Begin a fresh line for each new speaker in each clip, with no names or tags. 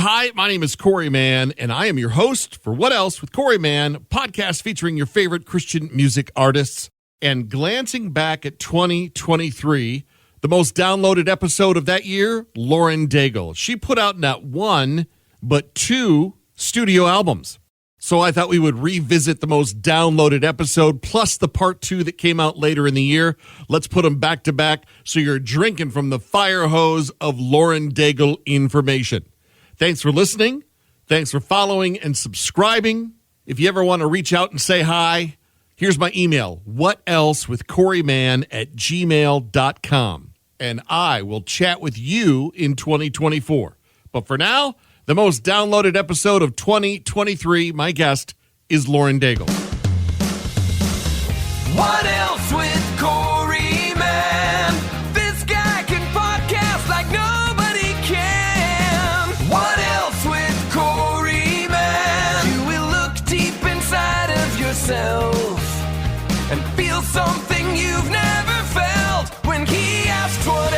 Hi, my name is Corey Mann, and I am your host for What Else with Corey Mann, podcast featuring your favorite Christian music artists. And glancing back at 2023, the most downloaded episode of that year, Lauren Daigle. She put out not one, but two studio albums. So I thought we would revisit the most downloaded episode, plus the part two that came out later in the year. Let's put them back to back so you're drinking from the fire hose of Lauren Daigle information. Thanks for listening. Thanks for following and subscribing. If you ever want to reach out and say hi, here's my email, whatelsewithcoreymann@gmail.com. And I will chat with you in 2024. But for now, the most downloaded episode of 2023, my guest is Lauren Daigle.
What else with Corey, man? This guy can podcast like nobody can. What else with Corey, man? You will look deep inside of yourself and feel something you've never felt when he asked what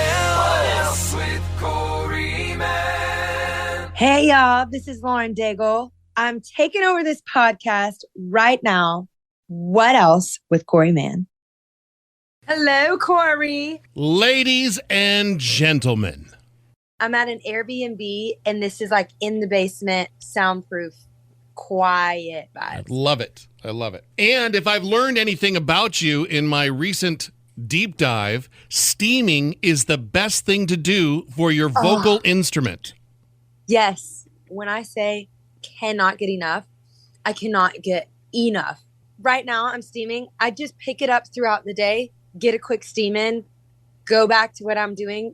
else with Corey, man.
Hey, y'all, this is Lauren Daigle. I'm taking over this podcast right now. What else with Corey Mann? Hello, Corey.
Ladies and gentlemen.
I'm at an Airbnb, and this is like in the basement, soundproof, quiet vibes.
I love it. I love it. And if I've learned anything about you in my recent deep dive, steaming is the best thing to do for your vocal instrument.
Yes. When I say cannot get enough, I cannot get enough. Right now, I'm steaming. I just pick it up throughout the day, get a quick steam in, go back to what I'm doing,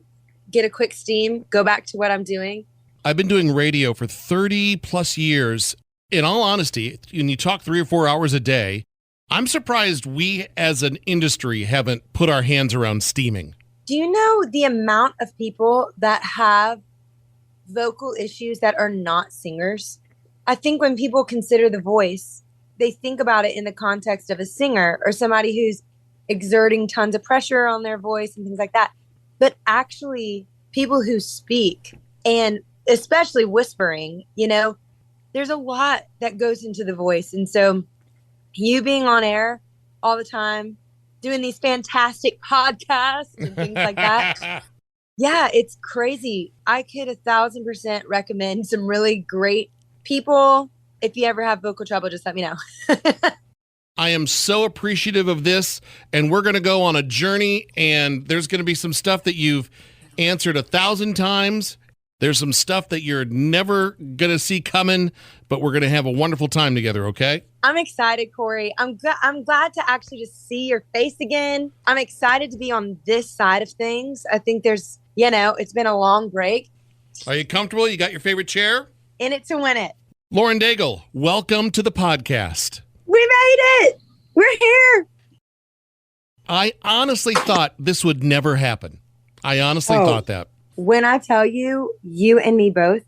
get a quick steam, go back to what I'm doing.
I've been doing radio for 30 plus years. In all honesty, when you talk 3 or 4 hours a day, I'm surprised we as an industry haven't put our hands around steaming.
Do you know the amount of people that have vocal issues that are not singers? I think when people consider the voice, they think about it in the context of a singer or somebody who's exerting tons of pressure on their voice and things like that. But actually, people who speak, and especially whispering, you know, there's a lot that goes into the voice. And so you being on air all the time, doing these fantastic podcasts and things like that. Yeah, it's crazy. I could 1,000% recommend some really great people. If you ever have vocal trouble, just let me know.
I am so appreciative of this, and we're going to go on a journey, and there's going to be some stuff that you've answered 1,000 times. There's some stuff that you're never going to see coming, but we're going to have a wonderful time together, okay?
I'm excited, Corey. I'm glad to actually just see your face again. I'm excited to be on this side of things. I think there's, you know, it's been a long break.
Are you comfortable? You got your favorite chair?
In it to win it.
Lauren Daigle, welcome to the podcast.
We made it. We're here.
I honestly thought this would never happen. I honestly thought that.
When I tell you, you and me both,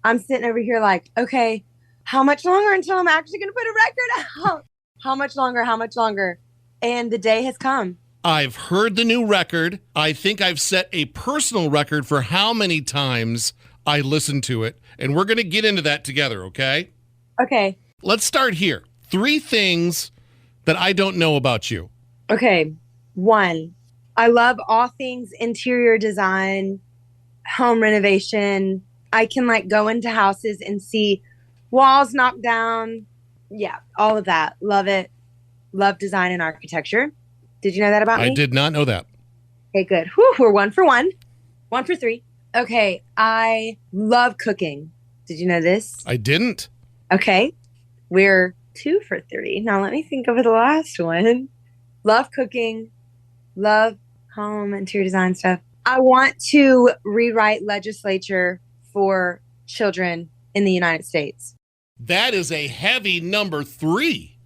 I'm sitting over here like, okay, how much longer until I'm actually going to put a record out? How much longer? How much longer? And the day has come.
I've heard the new record. I think I've set a personal record for how many times I listened to it. And we're going to get into that together, okay?
Okay.
Let's start here. 3 things that I don't know about you.
Okay. 1, I love all things interior design, home renovation. I can like go into houses and see walls knocked down. Yeah, all of that. Love it. Love design and architecture. Did you know that about me?
I did not know that.
Okay, good. Whew, we're 1 for 1. 1 for 3. Okay, I love cooking. Did you know this?
I didn't.
Okay, we're 2 for 3. Now let me think of the last one. Love cooking. Love home interior design stuff. I want to rewrite legislature for children in the United States.
That is a heavy number 3.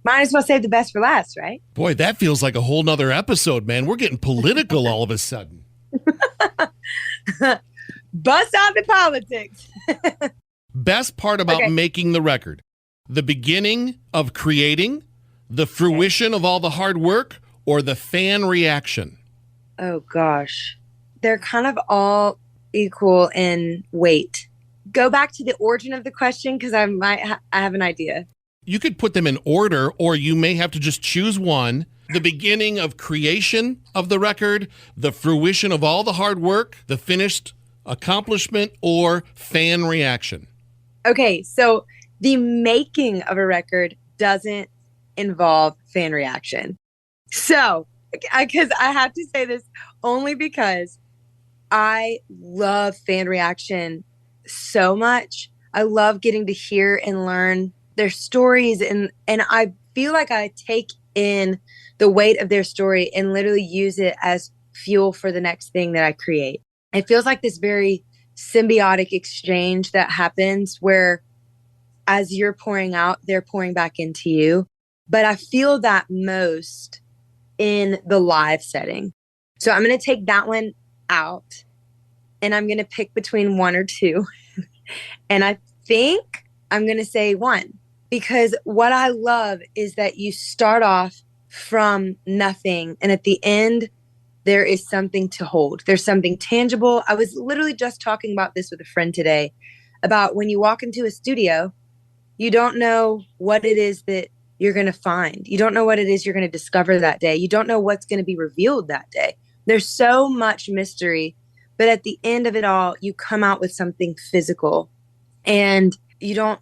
Might as well save the best for last, right?
Boy, that feels like a whole nother episode, man. We're getting political all of a sudden.
Bust out the politics.
Best part about making the record, the beginning of creating, the fruition of all the hard work, or the fan reaction?
Oh, gosh. They're kind of all equal in weight. go back to the origin of the question because I have an idea.
You could put them in order, or you may have to just choose one. The beginning of creation of the record, the fruition of all the hard work, the finished accomplishment, or fan reaction.
Okay, so the making of a record doesn't involve fan reaction. So, because I have to say this only because I love fan reaction so much. I love getting to hear and learn their stories, and I feel like I take in the weight of their story and literally use it as fuel for the next thing that I create. It feels like this very symbiotic exchange that happens where as you're pouring out, they're pouring back into you. But I feel that most in the live setting. So I'm going to take that one out and I'm going to pick between one or two. And I think I'm going to say one, because what I love is that you start off from nothing and at the end, there is something to hold. There's something tangible. I was literally just talking about this with a friend today about when you walk into a studio, you don't know what it is that you're going to find. You don't know what it is you're going to discover that day. You don't know what's going to be revealed that day. There's so much mystery, but at the end of it all, you come out with something physical and you don't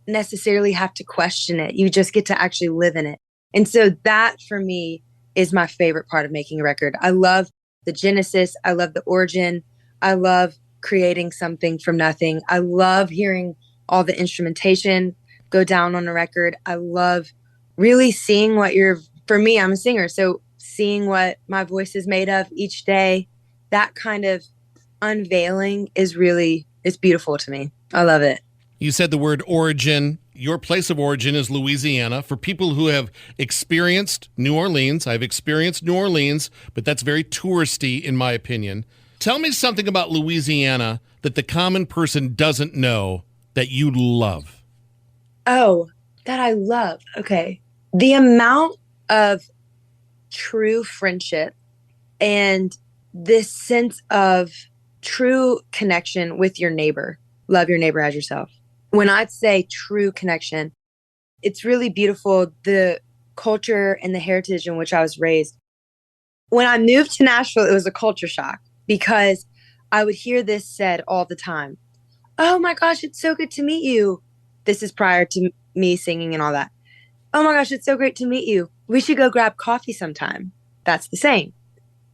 necessarily have to question it. You just get to actually live in it. And so that for me is my favorite part of making a record. I love the genesis. I love the origin. I love creating something from nothing. I love hearing all the instrumentation go down on a record. I love really seeing for me, I'm a singer. So seeing what my voice is made of each day, that kind of unveiling it's beautiful to me. I love it.
You said the word origin. Your place of origin is Louisiana. For people who have experienced New Orleans, I've experienced New Orleans, but that's very touristy in my opinion. Tell me something about Louisiana that the common person doesn't know that you love.
Oh, that I love. Okay. The amount of true friendship and this sense of true connection with your neighbor. Love your neighbor as yourself. When I'd say true connection, it's really beautiful, the culture and the heritage in which I was raised. When I moved to Nashville, it was a culture shock because I would hear this said all the time. Oh my gosh, it's so good to meet you. This is prior to me singing and all that. Oh my gosh, it's so great to meet you. We should go grab coffee sometime. That's the same.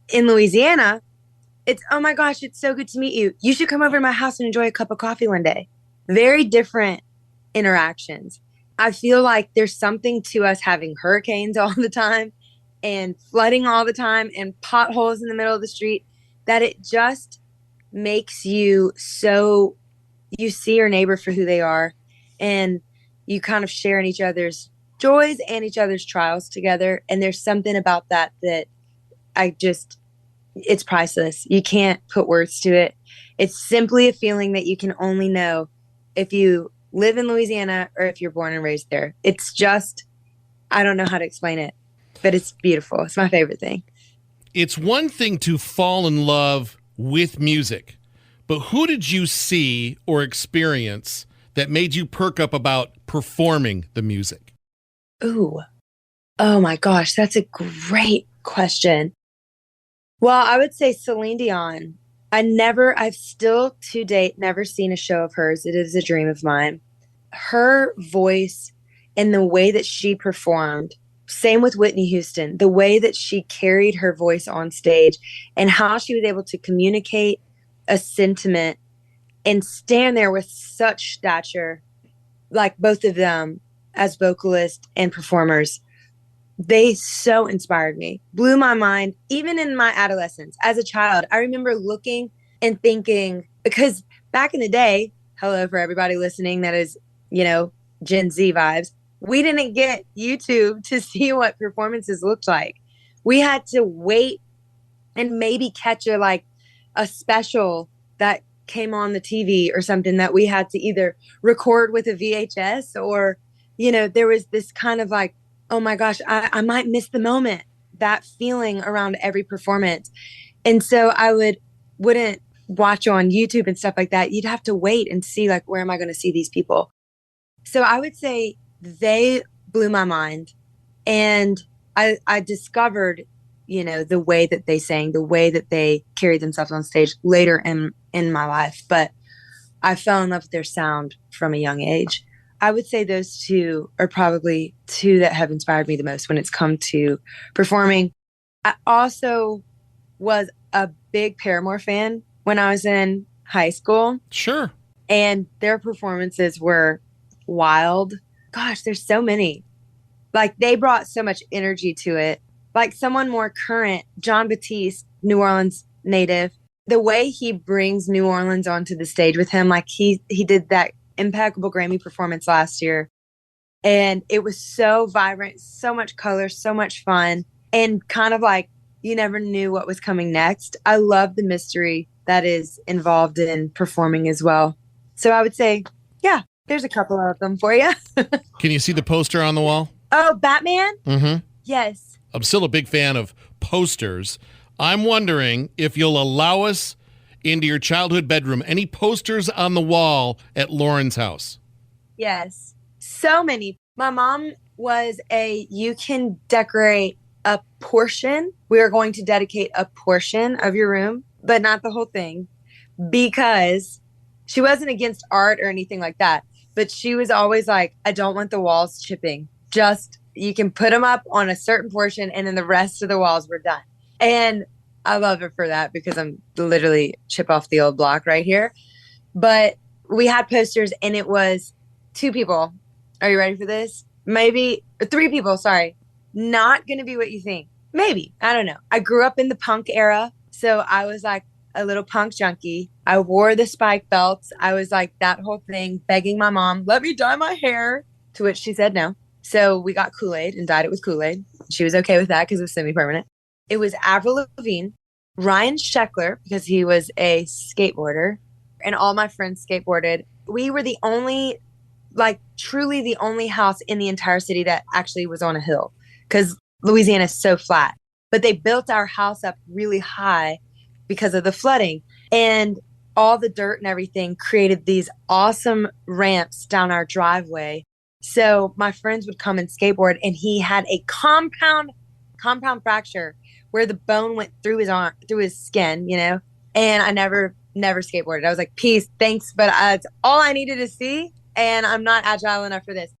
In Louisiana, it's, oh my gosh, it's so good to meet you. You should come over to my house and enjoy a cup of coffee one day. Very different interactions. I feel like there's something to us having hurricanes all the time and flooding all the time and potholes in the middle of the street that it just makes you so, you see your neighbor for who they are and you kind of share in each other's joys and each other's trials together. And there's something about that it's priceless. You can't put words to it. It's simply a feeling that you can only know if you live in Louisiana or if you're born and raised there. It's just, I don't know how to explain it, but it's beautiful. It's my favorite thing.
It's one thing to fall in love with music, but who did you see or experience that made you perk up about performing the music?
Ooh. Oh my gosh, that's a great question. Well, I would say Celine Dion. I've still to date never seen a show of hers. It is a dream of mine. Her voice and the way that she performed, same with Whitney Houston, the way that she carried her voice on stage and how she was able to communicate a sentiment and stand there with such stature, like both of them as vocalists and performers. They so inspired me, blew my mind, even in my adolescence. As a child, I remember looking and thinking, because back in the day, hello for everybody listening that is, Gen Z vibes, we didn't get YouTube to see what performances looked like. We had to wait and maybe catch a special that came on the TV or something that we had to either record with a VHS or, there was this kind of like, oh my gosh, I might miss the moment, that feeling around every performance. And so I wouldn't watch on YouTube and stuff like that, you'd have to wait and see like, where am I going to see these people? So I would say they blew my mind. And I discovered, the way that they sang, the way that they carried themselves on stage later in my life. But I fell in love with their sound from a young age. I would say those two are probably two that have inspired me the most when it's come to performing. I also was a big Paramore fan when I was in high school.
Sure.
And their performances were wild. Gosh, there's so many. Like, they brought so much energy to it. Like, someone more current, John Batiste, New Orleans native, the way he brings New Orleans onto the stage with him, like he did that impeccable Grammy performance last year. And it was so vibrant, so much color, so much fun, and kind of like you never knew what was coming next. I love the mystery that is involved in performing as well. So I would say, yeah, there's a couple of them for you.
Can you see the poster on the wall?
Oh, Batman?
Mm-hmm.
Yes.
I'm still a big fan of posters. I'm wondering if you'll allow us into your childhood bedroom. Any posters on the wall at Lauren's house?
Yes. So many. My mom was you can decorate a portion. We are going to dedicate a portion of your room, but not the whole thing, because she wasn't against art or anything like that. But she was always like, I don't want the walls chipping. Just, you can put them up on a certain portion and then the rest of the walls were done. And I love her for that, because I'm literally chip off the old block right here. But we had posters, and it was 2 people. Are you ready for this? Maybe 3 people. Sorry. Not going to be what you think. Maybe. I don't know. I grew up in the punk era. So I was like a little punk junkie. I wore the spike belts. I was like that whole thing, begging my mom, let me dye my hair, to which she said no. So we got Kool-Aid and dyed it with Kool-Aid. She was okay with that because it was semi-permanent. It was Avril Lavigne, Ryan Sheckler, because he was a skateboarder, and all my friends skateboarded. We were the only, like truly the only house in the entire city that actually was on a hill, because Louisiana is so flat. But they built our house up really high because of the flooding, and all the dirt and everything created these awesome ramps down our driveway. So my friends would come and skateboard, and he had a compound fracture where the bone went through his arm, through his skin, and I never skateboarded. I was like, peace, thanks, but it's all I needed to see, and I'm not agile enough for this.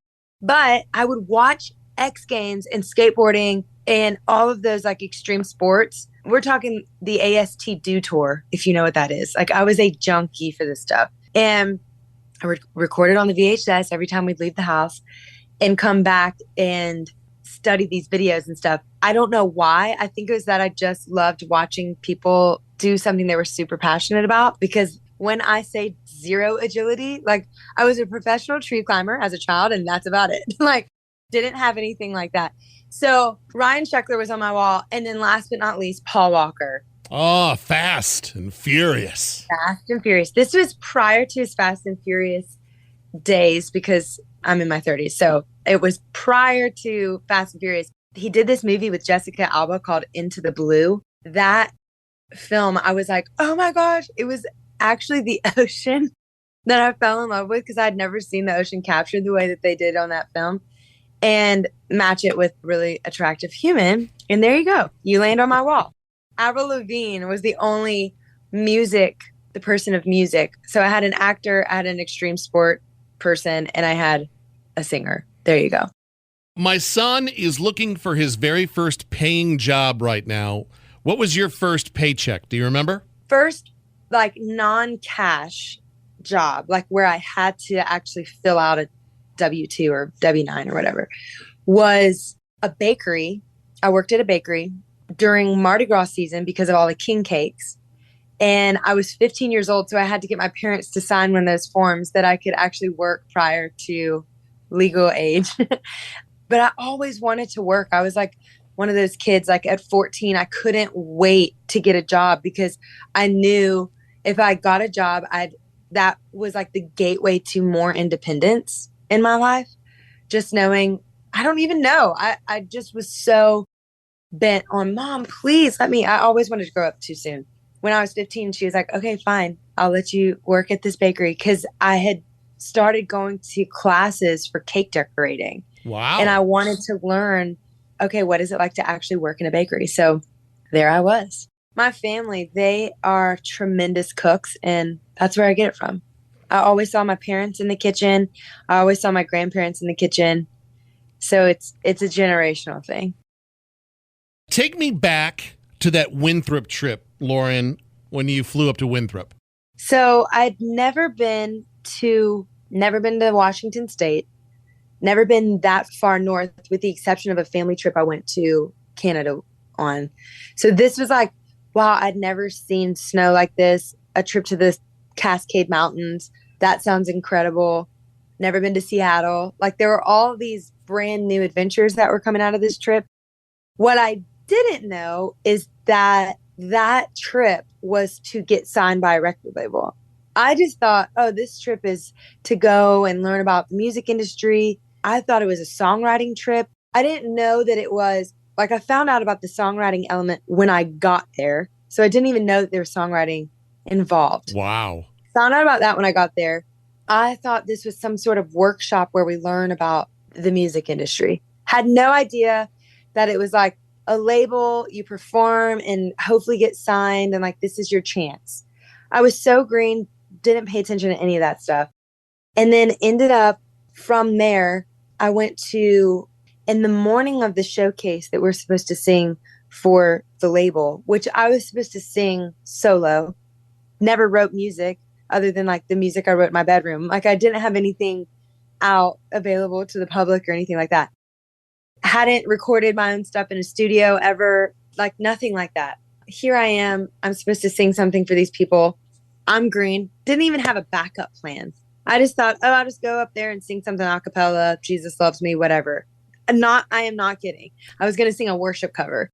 But I would watch X Games and skateboarding and all of those like extreme sports. We're talking the AST Do Tour, if you know what that is. Like, I was a junkie for this stuff. And I recorded on the VHS every time we'd leave the house and come back and study these videos and stuff. I don't know why. I think it was that I just loved watching people do something they were super passionate about, because when I say zero agility, like, I was a professional tree climber as a child, and that's about it. Like, didn't have anything like that. So Ryan Sheckler was on my wall. And then last but not least, Paul Walker.
Oh, Fast and Furious.
Fast and Furious. This was prior to his Fast and Furious days, because I'm in my 30s. So it was prior to Fast and Furious. He did this movie with Jessica Alba called Into the Blue. That film, I was like, oh my gosh, it was actually the ocean that I fell in love with, because I'd never seen the ocean captured the way that they did on that film, and match it with really attractive human. And there you go. You land on my wall. Avril Lavigne was the only the person of music. So I had an actor, I had an extreme sport person, and I had a singer. There you go.
My son is looking for his very first paying job right now. What was your first paycheck? Do you remember?
First, like, non-cash job, like where I had to actually fill out a W-2 or W-9 or whatever, was a bakery. I worked at a bakery during Mardi Gras season because of all the king cakes. And I was 15 years old, so I had to get my parents to sign one of those forms that I could actually work prior to legal age. But I always wanted to work. I was like one of those kids, like at 14, I couldn't wait to get a job, because I knew if I got a job, that was like the gateway to more independence in my life. Just knowing, I don't even know. I just was so bent on, Mom, please let me. I always wanted to grow up too soon. when I was 15, she was like, okay, fine, I'll let you work at this bakery. Because I had started going to classes for cake decorating.
Wow.
And I wanted to learn, okay, what is it like to actually work in a bakery? So there I was. My family, they are tremendous cooks, and that's where I get it from. I always saw my parents in the kitchen. I always saw my grandparents in the kitchen. So it's a generational thing.
Take me back to that Winthrop trip, Lauren, when you flew up to Winthrop.
So I'd never been to Washington State, never been that far north, with the exception of a family trip I went to Canada on. So this was like, wow, I'd never seen snow like this. A trip to the Cascade Mountains. That sounds incredible. Never been to Seattle. Like, there were all these brand new adventures that were coming out of this trip. What I didn't know is that trip was to get signed by a record label. I just thought, oh, this trip is to go and learn about the music industry. I thought it was a songwriting trip. I didn't know that it was, like, I found out about the songwriting element when I got there. So I didn't even know that there was songwriting involved.
Wow.
Found out about that when I got there. I thought this was some sort of workshop where we learn about the music industry. Had no idea that it was like a label, you perform and hopefully get signed, and like, this is your chance. I was so green, didn't pay attention to any of that stuff. And then ended up from there, I went to, in the morning of the showcase that we're supposed to sing for the label, which I was supposed to sing solo, never wrote music other than like the music I wrote in my bedroom. Like, I didn't have anything out available to the public or anything like that. Hadn't recorded my own stuff in a studio ever, like nothing like that. Here I am. I'm supposed to sing something for these people. I'm green. Didn't even have a backup plan. I just thought, oh, I'll just go up there and sing something a cappella. Jesus loves me, whatever. I am not kidding. I was going to sing a worship cover.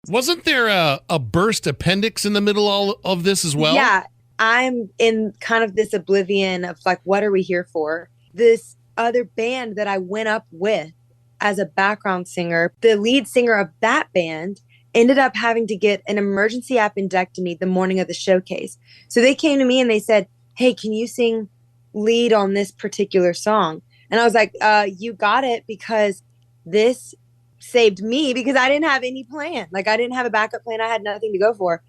Wasn't there a burst appendix in the middle of this as well?
Yeah. I'm in kind of this oblivion of like, what are we here for? This other band that I went up with as a background singer, the lead singer of that band ended up having to get an emergency appendectomy the morning of the showcase. So they came to me and they said, hey, can you sing lead on this particular song? And I was like, you got it, because this saved me, because I didn't have any plan. Like, I didn't have a backup plan. I had nothing to go for.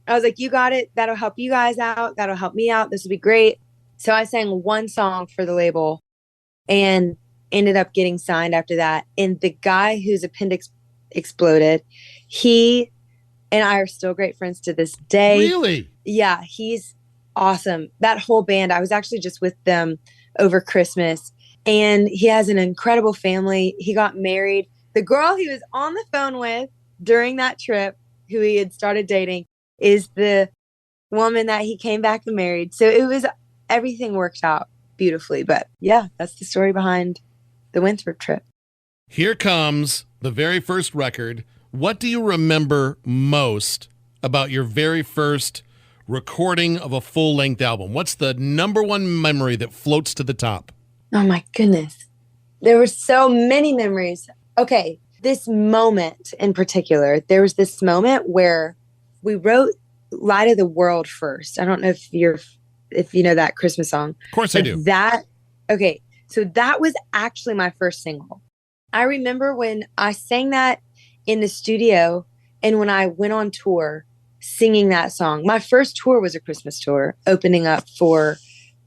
I was like, you got it. That'll help you guys out. That'll help me out. This will be great. So I sang one song for the label and ended up getting signed after that. And the guy whose appendix exploded, he and I are still great friends to this day.
Really?
Yeah, he's awesome. That whole band, I was actually just with them over Christmas, and he has an incredible family. He got married. The girl he was on the phone with during that trip, who he had started dating, is the woman that he came back and married. So it was, everything worked out beautifully. But yeah, that's the story behind the Winthrop trip.
Here comes the very first record. What do you remember most about your very first recording of a full-length album? What's the number one memory that floats to the top?
Oh my goodness. There were so many memories. Okay, this moment in particular, there was this moment where we wrote Light of the World first. I don't know if you know that Christmas song.
Of course I do.
Okay, so that was actually my first single. I remember when I sang that in the studio and when I went on tour singing that song. My first tour was a Christmas tour, opening up for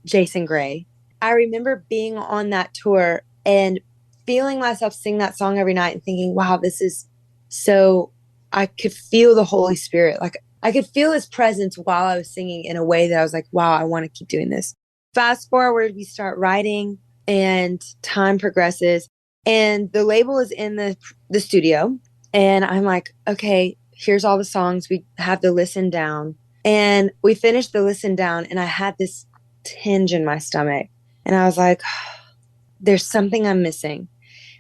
Jason Gray. I remember being on that tour and feeling myself sing that song every night and thinking, wow, this is so, I could feel the Holy Spirit. Like, I could feel his presence while I was singing in a way that I was like, wow, I want to keep doing this. Fast forward, we start writing and time progresses and the label is in the studio. And I'm like, okay, here's all the songs. We have the listen down. And we finished the listen down and I had this tinge in my stomach. And I was like, there's something I'm missing,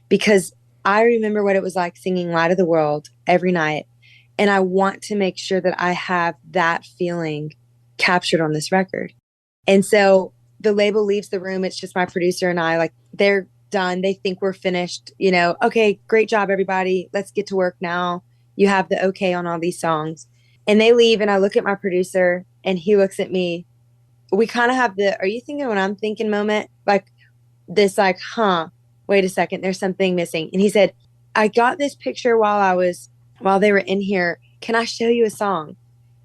because I remember what it was like singing Light of the World every night. And I want to make sure that I have that feeling captured on this record. And so the label leaves the room. It's just my producer and I, like, they're done. They think we're finished, okay, great job, everybody. Let's get to work now. You have the okay on all these songs. And they leave, and I look at my producer, and he looks at me. We kind of have the, are you thinking what I'm thinking moment? Like this, like, wait a second, there's something missing. And he said, I got this picture while they were in here. Can I show you a song?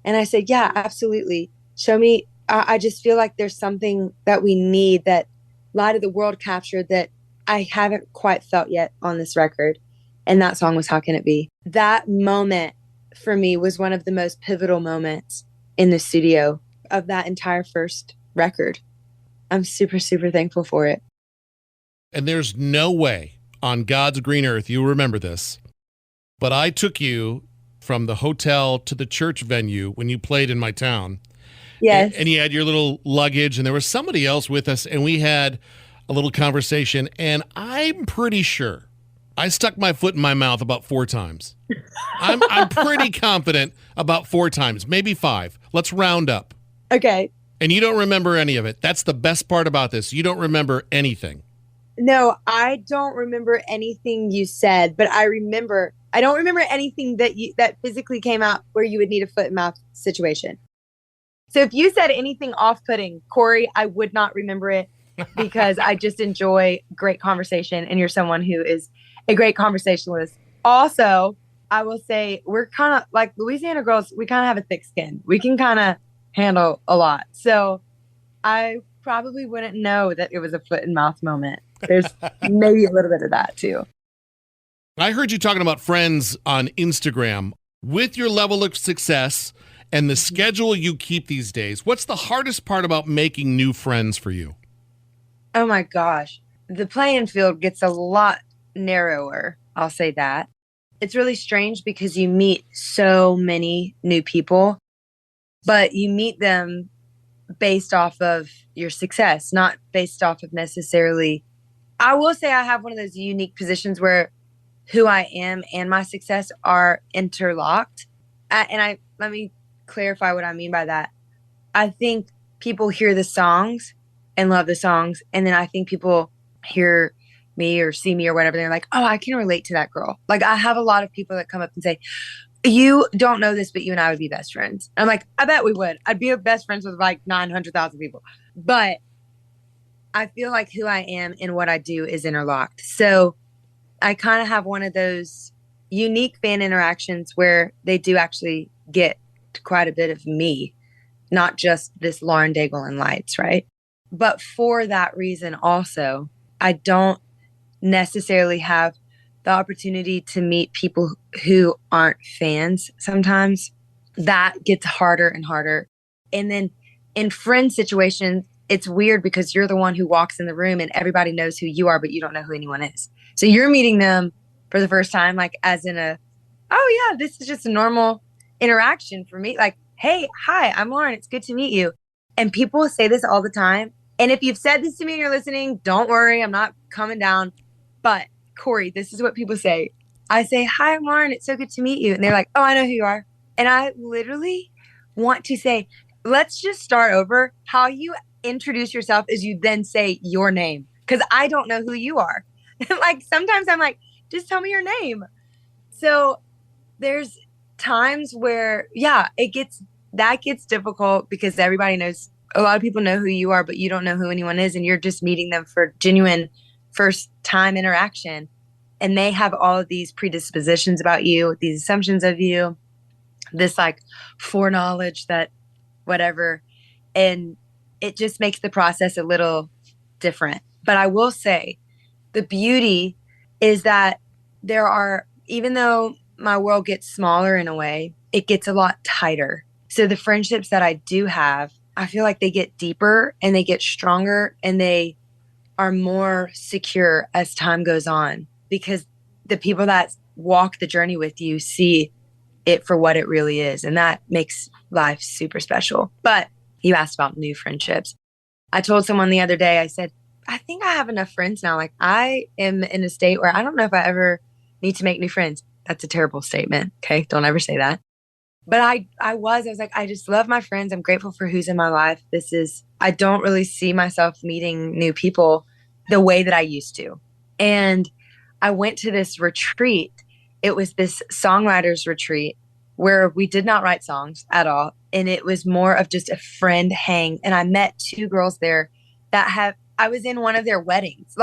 And I said, yeah, absolutely. Show me. I just feel like there's something that we need, that Light of the World captured, that I haven't quite felt yet on this record. And that song was How Can It Be? That moment for me was one of the most pivotal moments in the studio of that entire first record. I'm super, super thankful for it.
And there's no way on God's green earth you'll remember this, but I took you from the hotel to the church venue when you played in my town.
Yes.
And you had your little luggage, and there was somebody else with us, and we had a little conversation, and I'm pretty sure I stuck my foot in my mouth about 4 times. I'm pretty confident about 4 times, maybe 5. Let's round up.
Okay.
And you don't remember any of it. That's the best part about this. You don't remember anything.
No, I don't remember anything you said, but I don't remember anything that physically came out where you would need a foot and mouth situation. So if you said anything off-putting, Corey, I would not remember it, because I just enjoy great conversation, and you're someone who is a great conversationalist. Also, I will say we're kind of like Louisiana girls. We kind of have a thick skin. We can kind of handle a lot. So I probably wouldn't know that it was a foot and mouth moment. There's maybe a little bit of that too.
I heard you talking about friends on Instagram. With your level of success and the schedule you keep these days, what's the hardest part about making new friends for you?
Oh my gosh. The playing field gets a lot narrower. I'll say that. It's really strange because you meet so many new people, but you meet them based off of your success, not based off of necessarily. I will say I have one of those unique positions where who I am and my success are interlocked. Let me clarify what I mean by that. I think people hear the songs and love the songs, and then I think people hear me or see me or whatever, they're like, oh, I can relate to that girl. Like, I have a lot of people that come up and say, you don't know this, but you and I would be best friends. I'm like, I bet we would. I'd be best friends with like 900,000 people. But I feel like who I am and what I do is interlocked. So I kind of have one of those unique fan interactions where they do actually get quite a bit of me, not just this Lauren Daigle and Lights, right? But for that reason also, I don't necessarily have the opportunity to meet people who aren't fans sometimes. That gets harder and harder. And then in friend situations, it's weird because you're the one who walks in the room and everybody knows who you are, but you don't know who anyone is. So you're meeting them for the first time, like as in oh yeah, this is just a normal interaction for me. Like, hey, hi, I'm Lauren. It's good to meet you. And people say this all the time. And if you've said this to me and you're listening, don't worry, I'm not coming down. But Corey, this is what people say. I say, hi, I'm Lauren. It's so good to meet you. And they're like, oh, I know who you are. And I literally want to say, let's just start over. How you introduce yourself is you then say your name, because I don't know who you are. Like sometimes I'm like, just tell me your name. So there's times where, yeah, that gets difficult because everybody knows, a lot of people know who you are, but you don't know who anyone is. And you're just meeting them for genuine first time interaction. And they have all of these predispositions about you, these assumptions of you, this like foreknowledge that whatever. And it just makes the process a little different. But I will say the beauty is that there are, even though my world gets smaller in a way, it gets a lot tighter. So the friendships that I do have, I feel like they get deeper and they get stronger and they are more secure as time goes on, because the people that walk the journey with you see it for what it really is. And that makes life super special. But you asked about new friendships. I told someone the other day, I said, I think I have enough friends now. Like I am in a state where I don't know if I ever need to make new friends. That's a terrible statement. Okay. Don't ever say that. But I was like, I just love my friends. I'm grateful for who's in my life. I don't really see myself meeting new people the way that I used to. And I went to this retreat. It was this songwriters retreat. where we did not write songs at all. And it was more of just a friend hang. And I met two girls there I was in one of their weddings.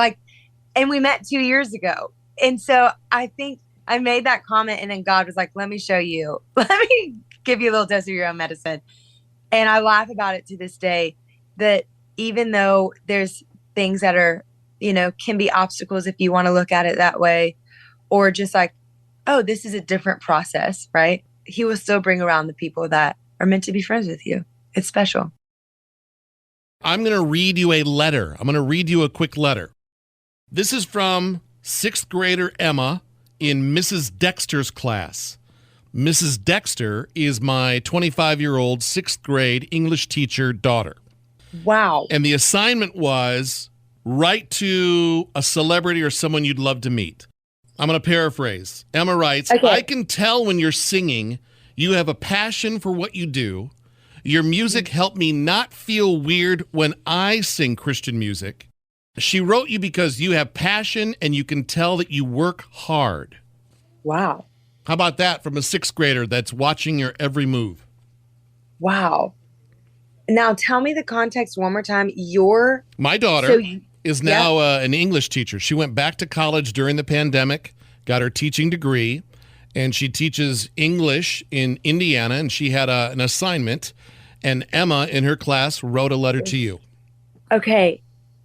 And we met 2 years ago. And so I think I made that comment, and then God was like, let me show you. Let me give you a little dose of your own medicine. And I laugh about it to this day, that even though there's things that are, can be obstacles if you want to look at it that way, or just like, oh, this is a different process, right? He will still bring around the people that are meant to be friends with you. It's special.
I'm going to read you a letter. I'm going to read you a quick letter. This is from 6th grader Emma in Mrs. Dexter's class. Mrs. Dexter is my 25-year-old 6th grade English teacher daughter.
Wow.
And the assignment was write to a celebrity or someone you'd love to meet. I'm going to paraphrase. Emma writes,
okay.
I can tell when you're singing, you have a passion for what you do. Your music helped me not feel weird when I sing Christian music. She wrote you because you have passion and you can tell that you work hard.
Wow.
How about that from a 6th grader that's watching your every move?
Wow. Now tell me the context one more time.
My daughter is now an English teacher. She went back to college during the pandemic, got her teaching degree, and she teaches English in Indiana, and she had an assignment, and Emma in her class wrote a letter to you.
Okay.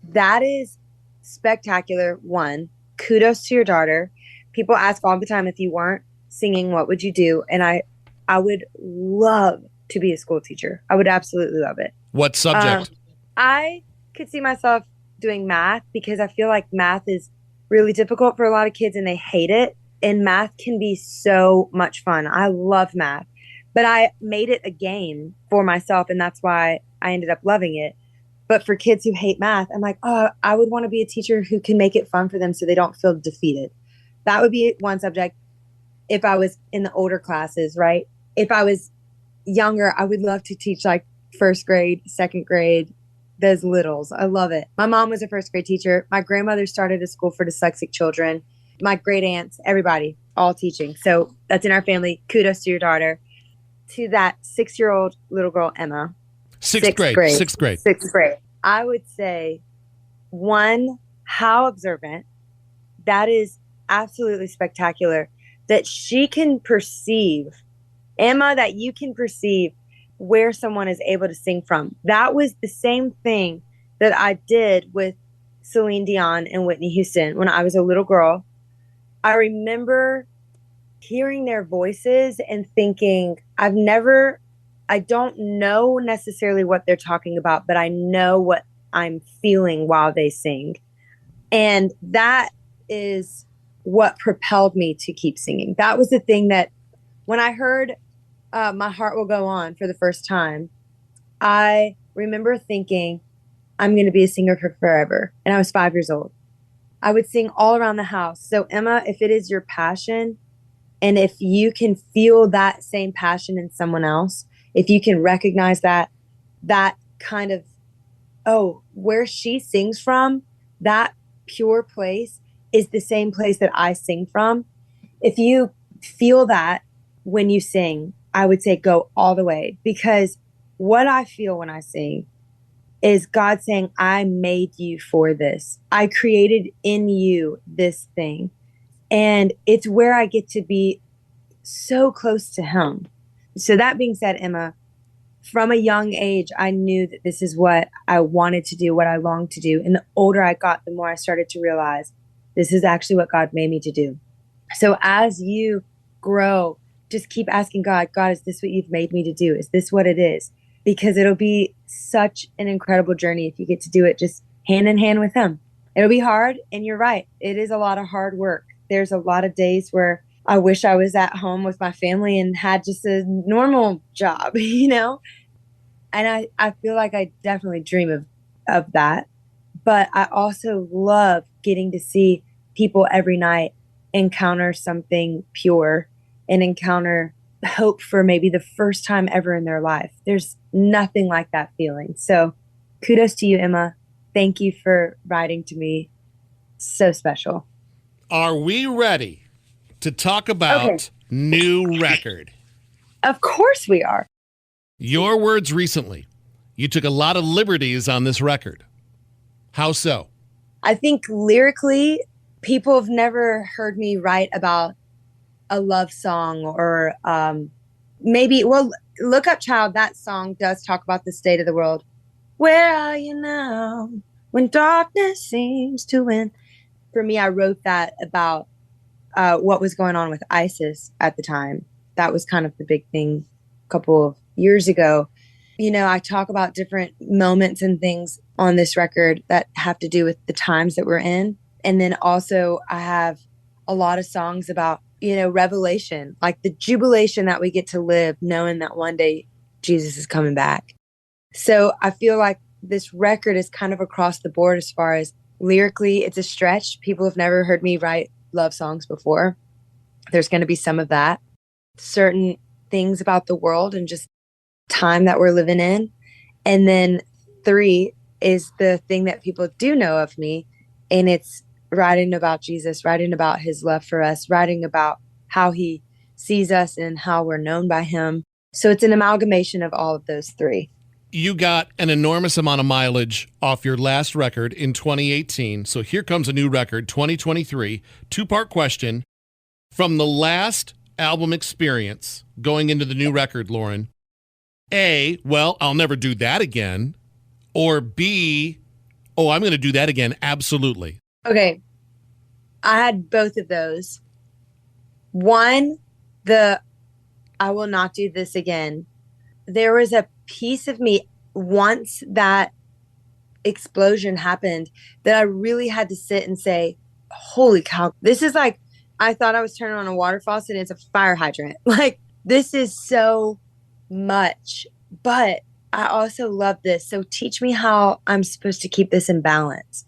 That is spectacular. One, kudos to your daughter. People ask all the time, if you weren't singing, what would you do? And I would love to be a school teacher. I would absolutely love it.
What subject?
I could see myself doing math, because I feel like math is really difficult for a lot of kids and they hate it. And math can be so much fun. I love math, but I made it a game for myself, and that's why I ended up loving it. But for kids who hate math, I'm like, oh, I would want to be a teacher who can make it fun for them so they don't feel defeated. That would be one subject. If I was in the older classes, right? If I was younger, I would love to teach like 1st grade, 2nd grade, those littles. I love it. My mom was a 1st grade teacher. My grandmother started a school for dyslexic children. My great aunts, everybody, all teaching. So that's in our family. Kudos to your daughter. To that 6-year-old little girl, Emma.
6th grade.
6th grade. I would say, one, how observant. That is absolutely spectacular. That she can perceive, Emma, that you can perceive where someone is able to sing from. That was the same thing that I did with Celine Dion and Whitney Houston when I was a little girl. I remember hearing their voices and thinking, I don't know necessarily what they're talking about, but I know what I'm feeling while they sing. And that is what propelled me to keep singing. That was the thing that when I heard My Heart Will Go On for the first time, I remember thinking, I'm going to be a singer for forever. And I was 5 years old. I would sing all around the house. So Emma, if it is your passion, and if you can feel that same passion in someone else, if you can recognize that kind of, oh, where she sings from, that pure place is the same place that I sing from. If you feel that when you sing, I would say go all the way, because what I feel when I sing is God saying, I made you for this. I created in you this thing. And it's where I get to be so close to him. So that being said, Emma, from a young age, I knew that this is what I wanted to do, what I longed to do. And the older I got, the more I started to realize this is actually what God made me to do. So as you grow, just keep asking God, is this what you've made me to do? Is this what it is? Because it'll be such an incredible journey if you get to do it just hand in hand with him. It'll be hard, and you're right. It is a lot of hard work. There's a lot of days where I wish I was at home with my family and had just a normal job, And I feel like I definitely dream of that. But I also love getting to see people every night encounter something pure and encounter hope for maybe the first time ever in their life. There's nothing like that feeling. So kudos to you, Emma. Thank you for writing to me. So special.
Are we ready to talk about new record?
Of course we are.
Your words recently. You took a lot of liberties on this record. How so?
I think lyrically, people have never heard me write about a love song or Look Up Child, that song does talk about the state of the world. Where are you now when darkness seems to win? For me, I wrote that about what was going on with ISIS at the time. That was kind of the big thing a couple of years ago. You know, I talk about different moments and things on this record that have to do with the times that we're in. And then also I have a lot of songs about, you know, revelation, like the jubilation that we get to live knowing that one day Jesus is coming back. So I feel like this record is kind of across the board as far as lyrically, it's a stretch. People have never heard me write love songs before. There's going to be some of that. Certain things about the world and just time that we're living in. And then 3 is the thing that people do know of me. And it's writing about Jesus, writing about his love for us, writing about how he sees us and how we're known by him. So it's an amalgamation of all of those 3.
You got an enormous amount of mileage off your last record in 2018. So here comes a new record, 2023. 2-part question. From the last album experience going into the new record, Lauren, A, well, I'll never do that again. Or B, oh, I'm going to do that again. Absolutely.
Okay. I had both of those. One, I will not do this again. There was a piece of me once that explosion happened that I really had to sit and say, holy cow, this is like, I thought I was turning on a water faucet and it's a fire hydrant. Like, this is so much, but I also love this. So teach me how I'm supposed to keep this in balance.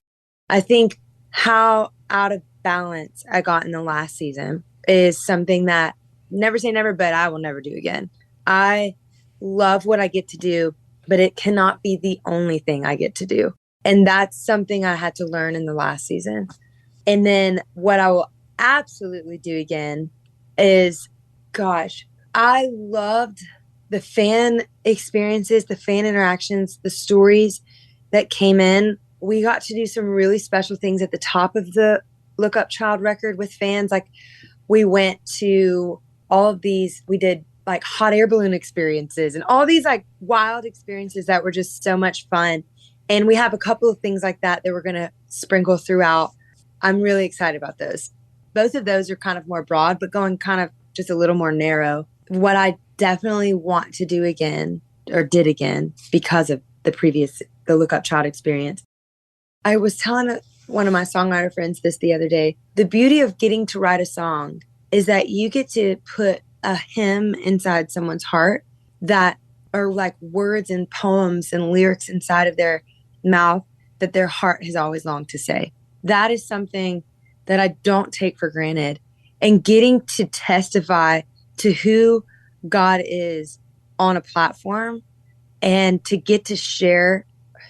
I think how out of balance I got in the last season is something that never say never, but I will never do again. I love what I get to do, but it cannot be the only thing I get to do. And that's something I had to learn in the last season. And then what I will absolutely do again is, gosh, I loved the fan experiences, the fan interactions, the stories that came in. We got to do some really special things at the top of the Look Up Child record with fans. Like, we went to all of these, we did like hot air balloon experiences and all these like wild experiences that were just so much fun. And we have a couple of things like that we're going to sprinkle throughout. I'm really excited about those. Both of those are kind of more broad, but going kind of just a little more narrow. What I definitely want to do again, or did again, because of the Look Up Child experience. I was telling one of my songwriter friends this the other day. The beauty of getting to write a song is that you get to put a hymn inside someone's heart that are like words and poems and lyrics inside of their mouth that their heart has always longed to say. That is something that I don't take for granted. And getting to testify to who God is on a platform and to get to share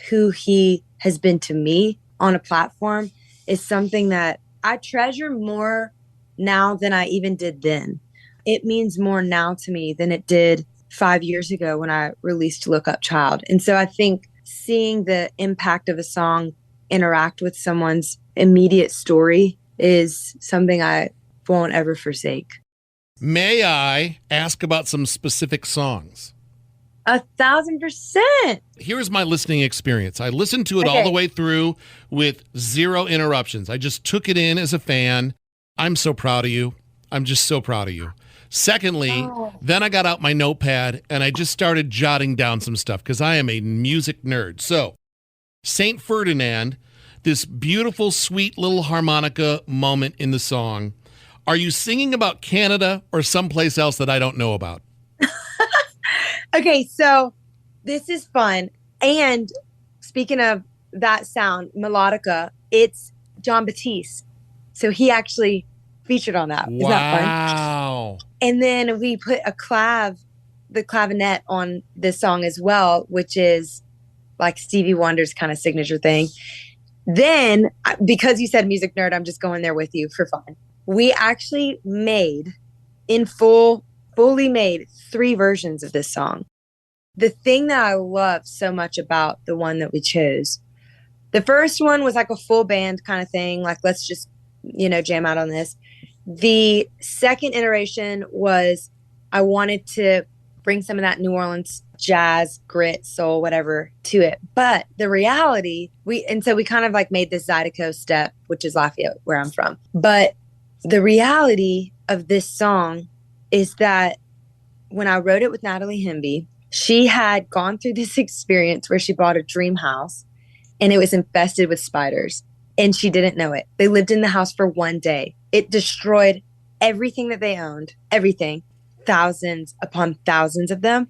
who he has been to me on a platform is something that I treasure more now than I even did then. It means more now to me than it did 5 years ago when I released Look Up Child. And so I think seeing the impact of a song interact with someone's immediate story is something I won't ever forsake.
May I ask about some specific songs?
1,000%.
Here's my listening experience. I listened to it all the way through with 0 interruptions. I just took it in as a fan. I'm so proud of you. I'm just so proud of you. Secondly, then I got out my notepad and I just started jotting down some stuff because I am a music nerd. So, Saint Ferdinand, this beautiful, sweet little harmonica moment in the song. Are you singing about Canada or someplace else that I don't know about?
Okay, so this is fun. And speaking of that sound, melodica, it's John Batiste. So he actually featured on that. Wow. Is that fun?
Wow.
And then we put the clavinet on this song as well, which is like Stevie Wonder's kind of signature thing. Then, because you said music nerd, I'm just going there with you for fun. We actually made in full fully made 3 versions of this song. The thing that I love so much about the one that we chose, the first one was like a full band kind of thing. Like, let's just, jam out on this. The second iteration was I wanted to bring some of that New Orleans jazz, grit, soul, whatever to it. But the reality, we kind of like made this Zydeco step, which is Lafayette, where I'm from. But the reality of this song is that when I wrote it with Natalie Hemby, she had gone through this experience where she bought a dream house and it was infested with spiders. And she didn't know it. They lived in the house for one day. It destroyed everything that they owned, everything, thousands upon thousands of them.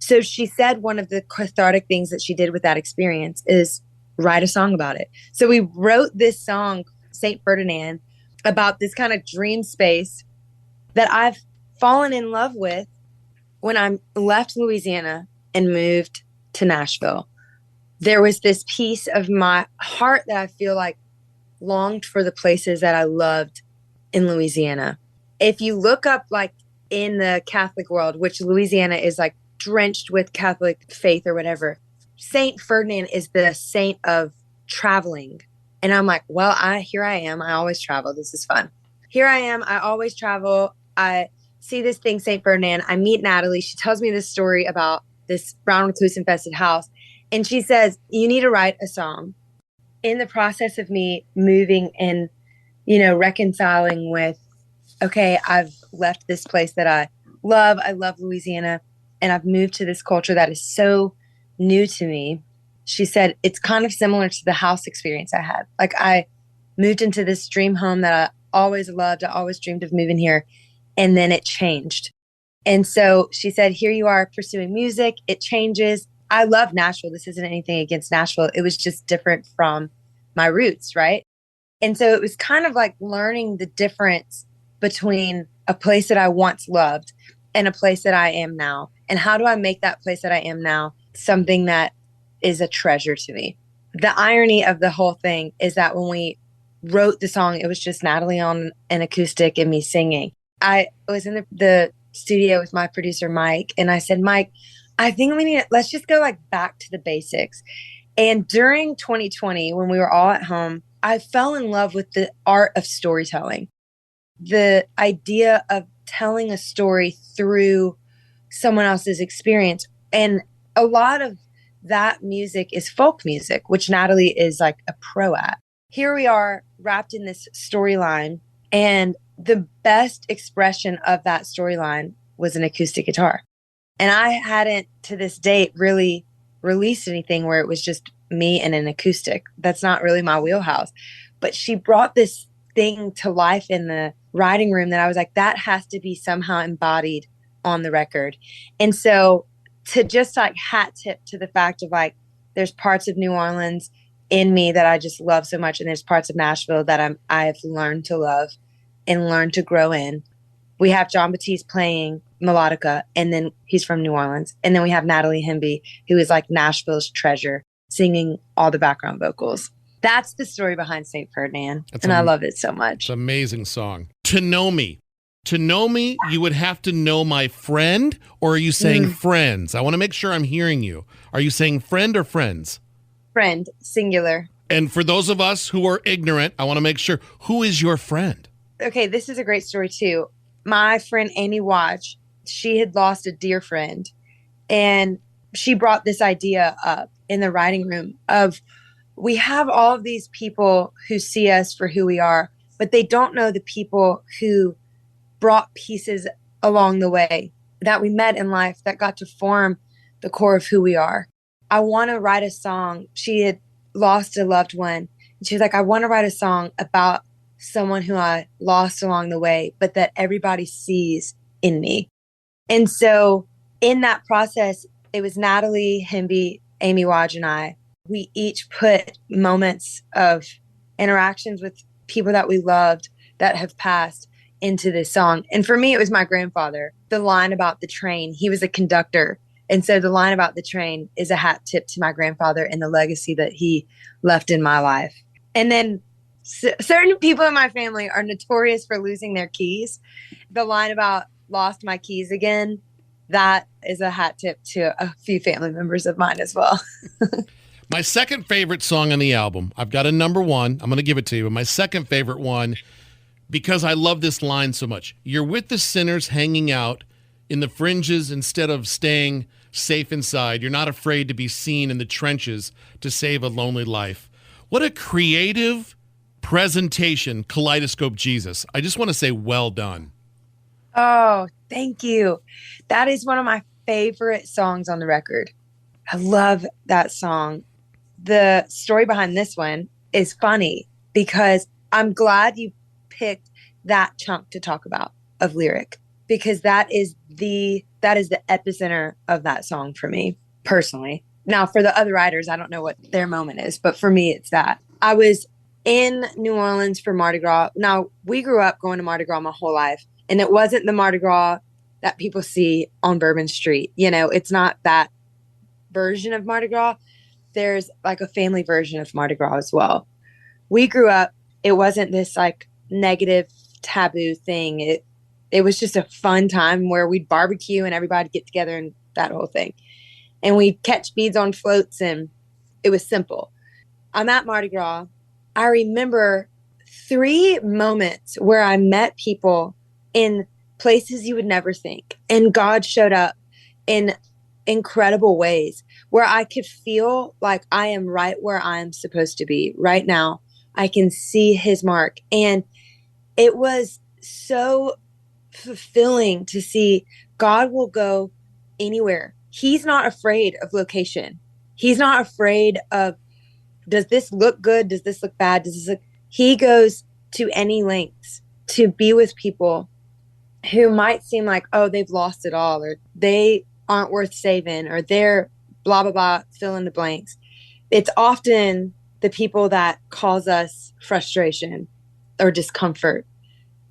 So she said one of the cathartic things that she did with that experience is write a song about it. So we wrote this song, St. Ferdinand, about this kind of dream space that I've fallen in love with when I left Louisiana and moved to Nashville. There was this piece of my heart that I feel like longed for the places that I loved in Louisiana. If you look up like in the Catholic world, which Louisiana is like drenched with Catholic faith or whatever, Saint Ferdinand is the saint of traveling. And I'm like, well, here I am. I always travel. This is fun. Here I am. I always travel. I see this thing, Saint Ferdinand. I meet Natalie. She tells me this story about this brown recluse infested house. And she says, you need to write a song. In the process of me moving and, reconciling with, okay, I've left this place that I love. I love Louisiana. And I've moved to this culture that is so new to me. She said, it's kind of similar to the house experience I had. Like, I moved into this dream home that I always loved. I always dreamed of moving here. And then it changed. And so she said, here you are pursuing music. It changes. I love Nashville. This isn't anything against Nashville. It was just different from my roots, right? And so it was kind of like learning the difference between a place that I once loved and a place that I am now. And how do I make that place that I am now something that is a treasure to me? The irony of the whole thing is that when we wrote the song, it was just Natalie on an acoustic and me singing. I was in the studio with my producer, Mike, and I said, Mike, I think let's just go like back to the basics. And during 2020, when we were all at home, I fell in love with the art of storytelling. The idea of telling a story through someone else's experience. And a lot of that music is folk music, which Natalie is like a pro at. Here we are wrapped in this storyline. And the best expression of that storyline was an acoustic guitar. And I hadn't, to this date, really released anything where it was just me and an acoustic. That's not really my wheelhouse. But she brought this thing to life in the writing room that I was like, that has to be somehow embodied on the record. And so to just like hat tip to the fact of like, there's parts of New Orleans in me that I just love so much. And there's parts of Nashville that I've learned to love and learned to grow in. We have John Batiste playing melodica, and then he's from New Orleans. And then we have Natalie Hemby, who is like Nashville's treasure, singing all the background vocals. That's the story behind St. Ferdinand. I love it so much.
It's an amazing song. To know me, you would have to know my friend, or are you saying friends? I want to make sure I'm hearing you. Are you saying friend or friends?
Friend, singular.
And for those of us who are ignorant, I want to make sure, who is your friend?
Okay, this is a great story too. My friend Amy Watch, she had lost a dear friend, and she brought this idea up in the writing room of, we have all of these people who see us for who we are, but they don't know the people who brought pieces along the way that we met in life that got to form the core of who we are. I want to write a song. She had lost a loved one. And she was like, I want to write a song about someone who I lost along the way, but that everybody sees in me. And so in that process, it was Natalie Hemby, Amy Wadge, and I. We each put moments of interactions with people that we loved that have passed into this song. And for me, it was my grandfather. The line about the train, he was a conductor. And so the line about the train is a hat tip to my grandfather and the legacy that he left in my life. And then certain people in my family are notorious for losing their keys. The line about lost my keys again, that is a hat tip to a few family members of mine as well.
My second favorite song on the album, I've got a number one. I'm going to give it to you. But my second favorite one, because I love this line so much. You're with the sinners hanging out in the fringes instead of staying safe inside. You're not afraid to be seen in the trenches to save a lonely life. What a creative presentation, Kaleidoscope Jesus. I just want to say well done.
Oh, thank you. That is one of my favorite songs on the record. I love that song. The story behind this one is funny because I'm glad you picked that chunk to talk about of lyric, because that is the epicenter of that song for me personally. Now, for the other writers, I don't know what their moment is, but for me, it's that. I was in New Orleans for Mardi Gras. Now, we grew up going to Mardi Gras my whole life, and it wasn't the Mardi Gras that people see on Bourbon Street. You know, it's not that version of Mardi Gras. There's like a family version of Mardi Gras as well. We grew up, it wasn't this like negative taboo thing. It was just a fun time where we'd barbecue and everybody'd get together and that whole thing. And we'd catch beads on floats, and it was simple. I'm at Mardi Gras. I remember 3 moments where I met people in places you would never think. And God showed up in incredible ways where I could feel like I am right where I am supposed to be right now. I can see his mark. And it was so fulfilling to see God will go anywhere. He's not afraid of location. He's not afraid of, does this look good? Does this look bad? He goes to any lengths to be with people who might seem like, oh, they've lost it all, or they aren't worth saving, or they're blah, blah, blah, fill in the blanks. It's often the people that cause us frustration or discomfort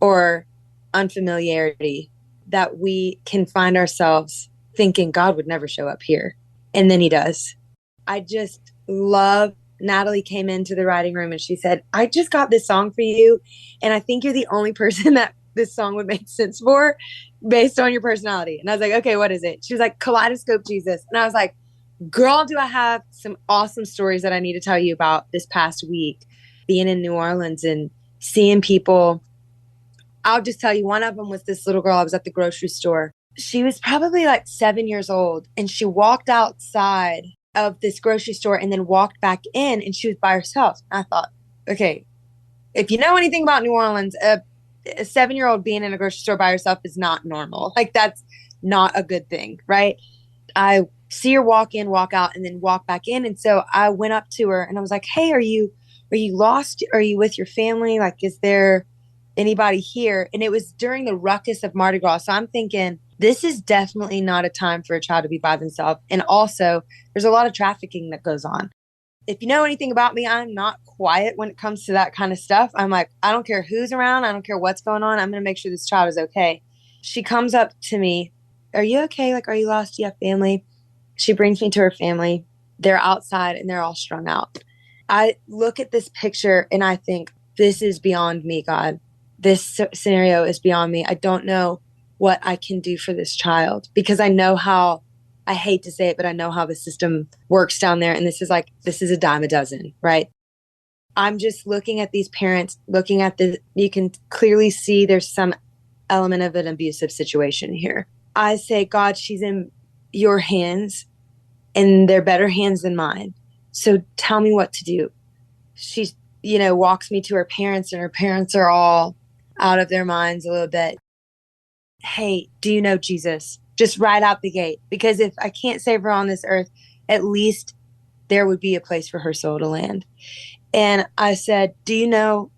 or unfamiliarity that we can find ourselves thinking God would never show up here. And then he does. I just love, Natalie came into the writing room and she said, I just got this song for you. And I think you're the only person that this song would make sense for based on your personality. And I was like, okay, what is it? She was like, Kaleidoscope Jesus. And I was like, girl, do I have some awesome stories that I need to tell you about this past week, being in New Orleans and seeing people. I'll just tell you, one of them was this little girl. I was at the grocery store. She was probably like 7 years old, and she walked outside of this grocery store and then walked back in, and she was by herself. And I thought, okay, if you know anything about New Orleans, a 7-year-old being in a grocery store by herself is not normal. Like, that's not a good thing, right? I see her walk in, walk out, and then walk back in. And so I went up to her and I was like, hey, are you lost? Are you with your family? Like, is there anybody here? And it was during the ruckus of Mardi Gras. So I'm thinking, this is definitely not a time for a child to be by themselves. And also, there's a lot of trafficking that goes on. If you know anything about me, I'm not quiet when it comes to that kind of stuff. I'm like, I don't care who's around. I don't care what's going on. I'm going to make sure this child is okay. She comes up to me. Are you okay? Like, are you lost? Do you have family? She brings me to her family. They're outside and they're all strung out. I look at this picture and I think, this is beyond me, God. This scenario is beyond me. I don't know what I can do for this child, because I know how, I hate to say it, but I know how the system works down there. And this is a dime a dozen, right? I'm just looking at these parents, looking at you can clearly see there's some element of an abusive situation here. I say, God, she's in your hands, and they're better hands than mine. So tell me what to do. She, walks me to her parents, and her parents are all out of their minds a little bit. Hey, do you know Jesus? Just right out the gate. Because if I can't save her on this earth, at least there would be a place for her soul to land. And I said, do you know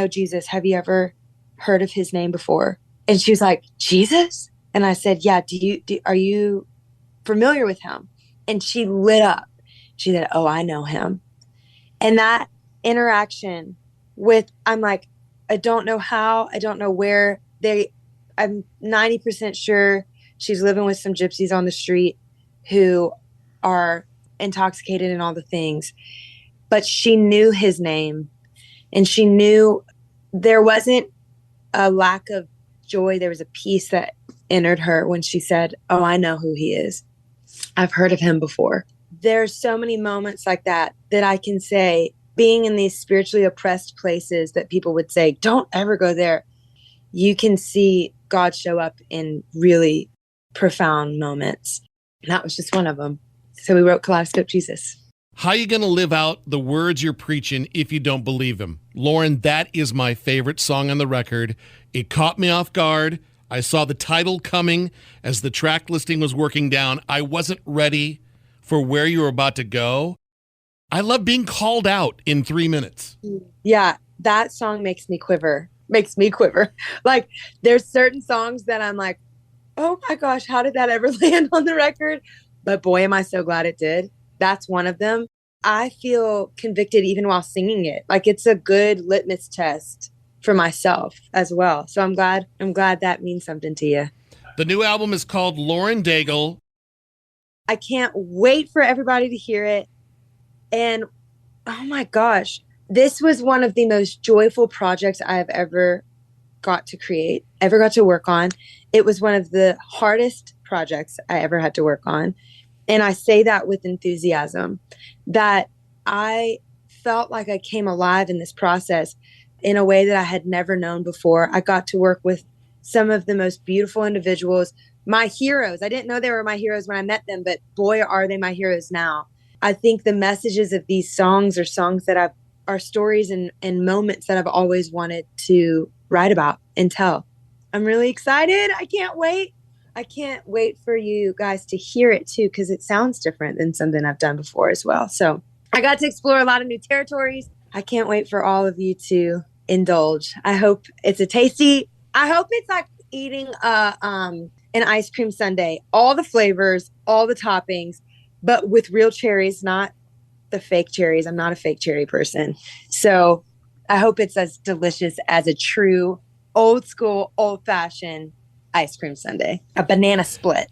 Jesus? Have you ever heard of his name before? And she was like, Jesus? And I said, yeah, are you familiar with him? And she lit up. She said, oh, I know him. And that interaction I'm like, I don't know how, I don't know where I'm 90% sure she's living with some gypsies on the street who are intoxicated and all the things. But she knew his name, and she knew there wasn't a lack of joy. There was a peace that entered her when she said, "Oh, I know who he is. I've heard of him before." There's so many moments like that I can say, being in these spiritually oppressed places that people would say, don't ever go there. You can see God show up in really profound moments. And that was just one of them. So we wrote Kaleidoscope Jesus.
How you going to live out the words you're preaching if you don't believe them? Lauren, that is my favorite song on the record. It caught me off guard. I saw the title coming as the track listing was working down. I wasn't ready for where you were about to go. I love being called out in 3 minutes.
Yeah, that song makes me quiver. Like, there's certain songs that I'm like, oh my gosh, how did that ever land on the record? But boy, am I so glad it did. That's one of them. I feel convicted even while singing it. Like, it's a good litmus test for myself as well. So I'm glad that means something to you.
The new album is called Lauren Daigle.
I can't wait for everybody to hear it. And oh my gosh, this was one of the most joyful projects I have ever got to create, ever got to work on. It was one of the hardest projects I ever had to work on. And I say that with enthusiasm, that I felt like I came alive in this process in a way that I had never known before. I got to work with some of the most beautiful individuals, my heroes. I didn't know they were my heroes when I met them, but boy, are they my heroes now. I think the messages of these songs are songs that are stories and moments that I've always wanted to write about and tell. I'm really excited. I can't wait. I can't wait for you guys to hear it too, because it sounds different than something I've done before as well. So I got to explore a lot of new territories. I can't wait for all of you to indulge. I hope it's I hope it's like eating an ice cream sundae, all the flavors, all the toppings, but with real cherries, not the fake cherries. I'm not a fake cherry person. So I hope it's as delicious as a true old school, old fashioned ice cream sundae, a banana split.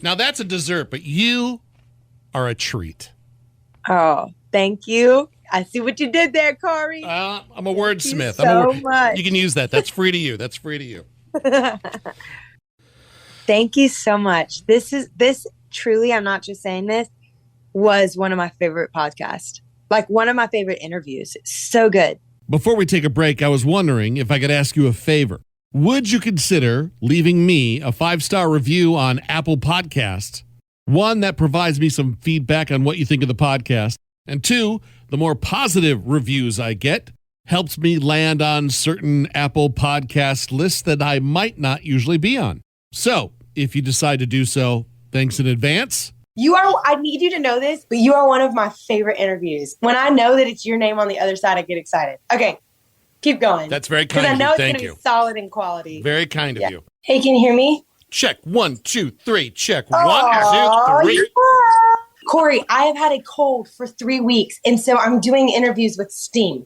Now that's a dessert, but you are a treat.
Oh, thank you. I see what you did there, Corey.
I'm a wordsmith.
So much.
You can use that. That's free to you. That's free to you.
Thank you so much. This truly, I'm not just saying this, was one of my favorite podcasts. Like one of my favorite interviews. It's so good.
Before we take a break, I was wondering if I could ask you a favor. Would you consider leaving me a 5-star review on Apple Podcasts? One, that provides me some feedback on what you think of the podcast. And two, the more positive reviews I get helps me land on certain Apple Podcast lists that I might not usually be on. So if you decide to do so, thanks in advance.
I need you to know this, but you are one of my favorite interviews. When I know that it's your name on the other side, I get excited. Okay, keep going.
That's very kind of you.
Because I know it's
Thank
going
you.
to be solid in quality.
Very kind of you.
Hey, can you hear me?
Check. 1, 2, 3. Check.
Aw,
1, 2, 3.
yeah. Corey, I have had a cold for 3 weeks, and so I'm doing interviews with steam.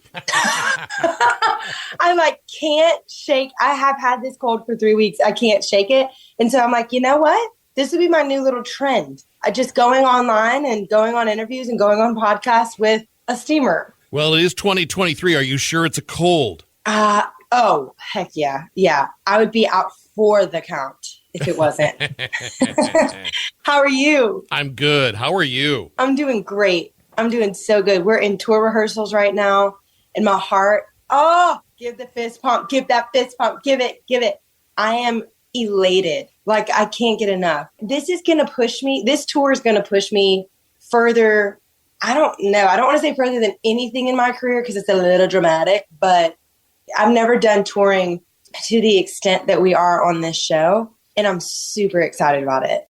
I can't shake. I have had this cold for 3 weeks. I can't shake it. And so I'm like, you know what? This would be my new little trend. I just going online and going on interviews and going on podcasts with a steamer.
Well, it is 2023. Are you sure it's a cold?
Oh, heck yeah. Yeah. I would be out for the count if it wasn't. How are you?
I'm good. How are you?
I'm doing great. I'm doing so good. We're in tour rehearsals right now, and my heart, give the fist pump, give that fist pump, give it. I am elated. Like, I can't get enough. This is going to push me. This tour is going to push me further. I don't know. I don't want to say further than anything in my career because it's a little dramatic, but I've never done touring to the extent that we are on this show, and I'm super excited about it.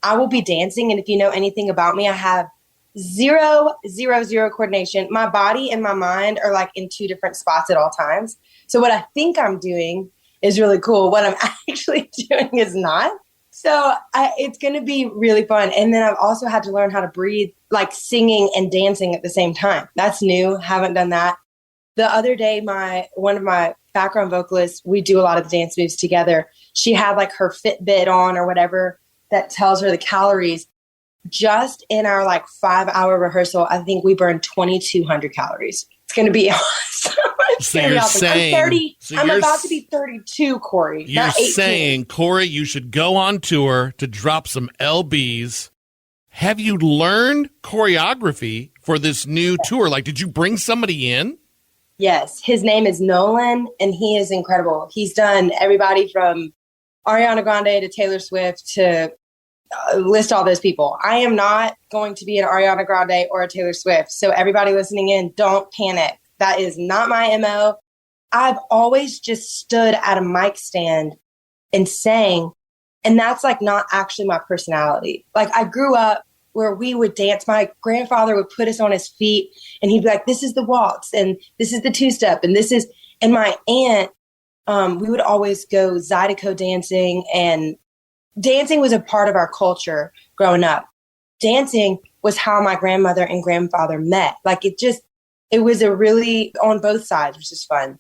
I will be dancing, and if you know anything about me, I have zero coordination. My body and my mind are like in two different spots at all times. So what I think I'm doing is really cool. What I'm actually doing is not. So it's going to be really fun. And then I've also had to learn how to breathe, like singing and dancing at the same time. That's new. Haven't done that. The other day, one of my background vocalists, we do a lot of the dance moves together. She had like her Fitbit on or whatever that tells her the calories. Just in our 5-hour rehearsal, I think we burned 2,200 calories. It's going to be awesome.
So you're saying,
I'm 30. I'm about to be 32, Corey.
You're
not 18.
saying, Corey, you should go on tour to drop some LBs. Have you learned choreography for this new tour? Like, did you bring somebody in?
Yes. His name is Nolan, and he is incredible. He's done everybody from Ariana Grande to Taylor Swift to list all those people. I am not going to be an Ariana Grande or a Taylor Swift. So everybody listening in, don't panic. That is not my MO. I've always just stood at a mic stand and sang. And that's like not actually my personality. Like I grew up where we would dance. My grandfather would put us on his feet and he'd be like, this is the waltz and this is the two-step and this is, and my aunt, we would always go Zydeco dancing, and dancing was a part of our culture growing up. Dancing was how my grandmother and grandfather met. Like it was a really on both sides, which is fun.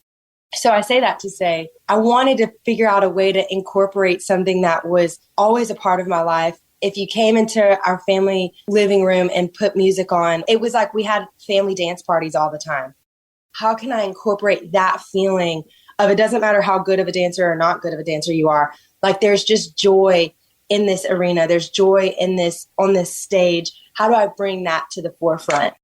So I say that to say, I wanted to figure out a way to incorporate something that was always a part of my life. If you came into our family living room and put music on, it was like we had family dance parties all the time. How can I incorporate that feeling of it doesn't matter how good of a dancer or not good of a dancer you are. Like there's just joy in this arena. There's joy in this, on this stage. How do I bring that to the forefront?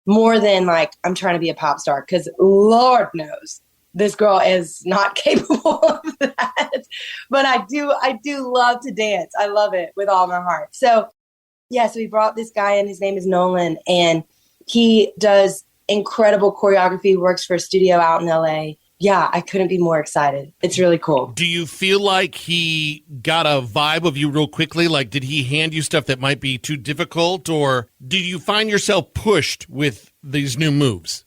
More than like, I'm trying to be a pop star, because Lord knows this girl is not capable of that. But I do love to dance. I love it with all my heart. So we brought this guy in. His name is Nolan, and he does incredible choreography, works for a studio out in LA. Yeah, I couldn't be more excited. It's really cool.
Do you feel like he got a vibe of you real quickly? Like, did he hand you stuff that might be too difficult, or did you find yourself pushed with these new moves?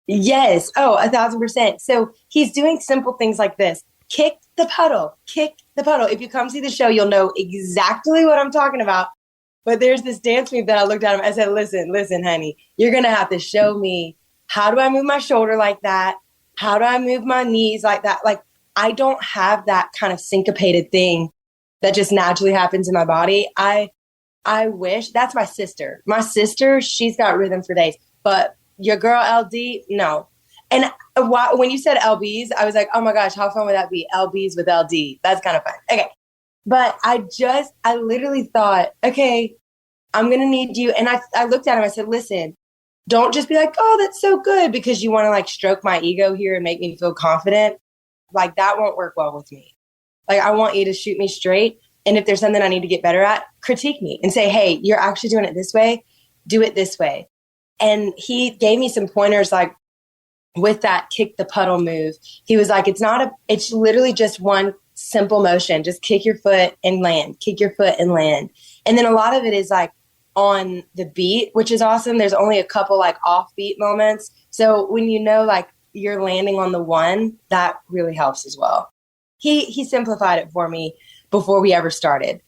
Yes. Oh, 1,000%. So he's doing simple things like this. Kick the puddle. Kick the puddle. If you come see the show, you'll know exactly what I'm talking about. But there's this dance move that I looked at him. I said, listen, honey, you're going to have to show me, how do I move my shoulder like that? How do I move my knees like that? Like, I don't have that kind of syncopated thing that just naturally happens in my body. I wish. That's my sister. My sister, she's got rhythm for days. But your girl LD, no. And when you said LBs, I was like, oh my gosh, how fun would that be? LBs with LD. That's kind of fun. Okay. But I literally thought, okay, I'm going to need you. And I looked at him, I said, listen, don't just be like, oh, that's so good, because you want to like stroke my ego here and make me feel confident. Like that won't work well with me. Like I want you to shoot me straight. And if there's something I need to get better at, critique me and say, hey, you're actually doing it this way. Do it this way. And he gave me some pointers, like with that kick the puddle move. He was like, it's literally just one simple motion. Just kick your foot and land, kick your foot and land. And then a lot of it is like on the beat, which is awesome. There's only a couple like offbeat moments. So when you know, like you're landing on the one, that really helps as well. He simplified it for me before we ever started.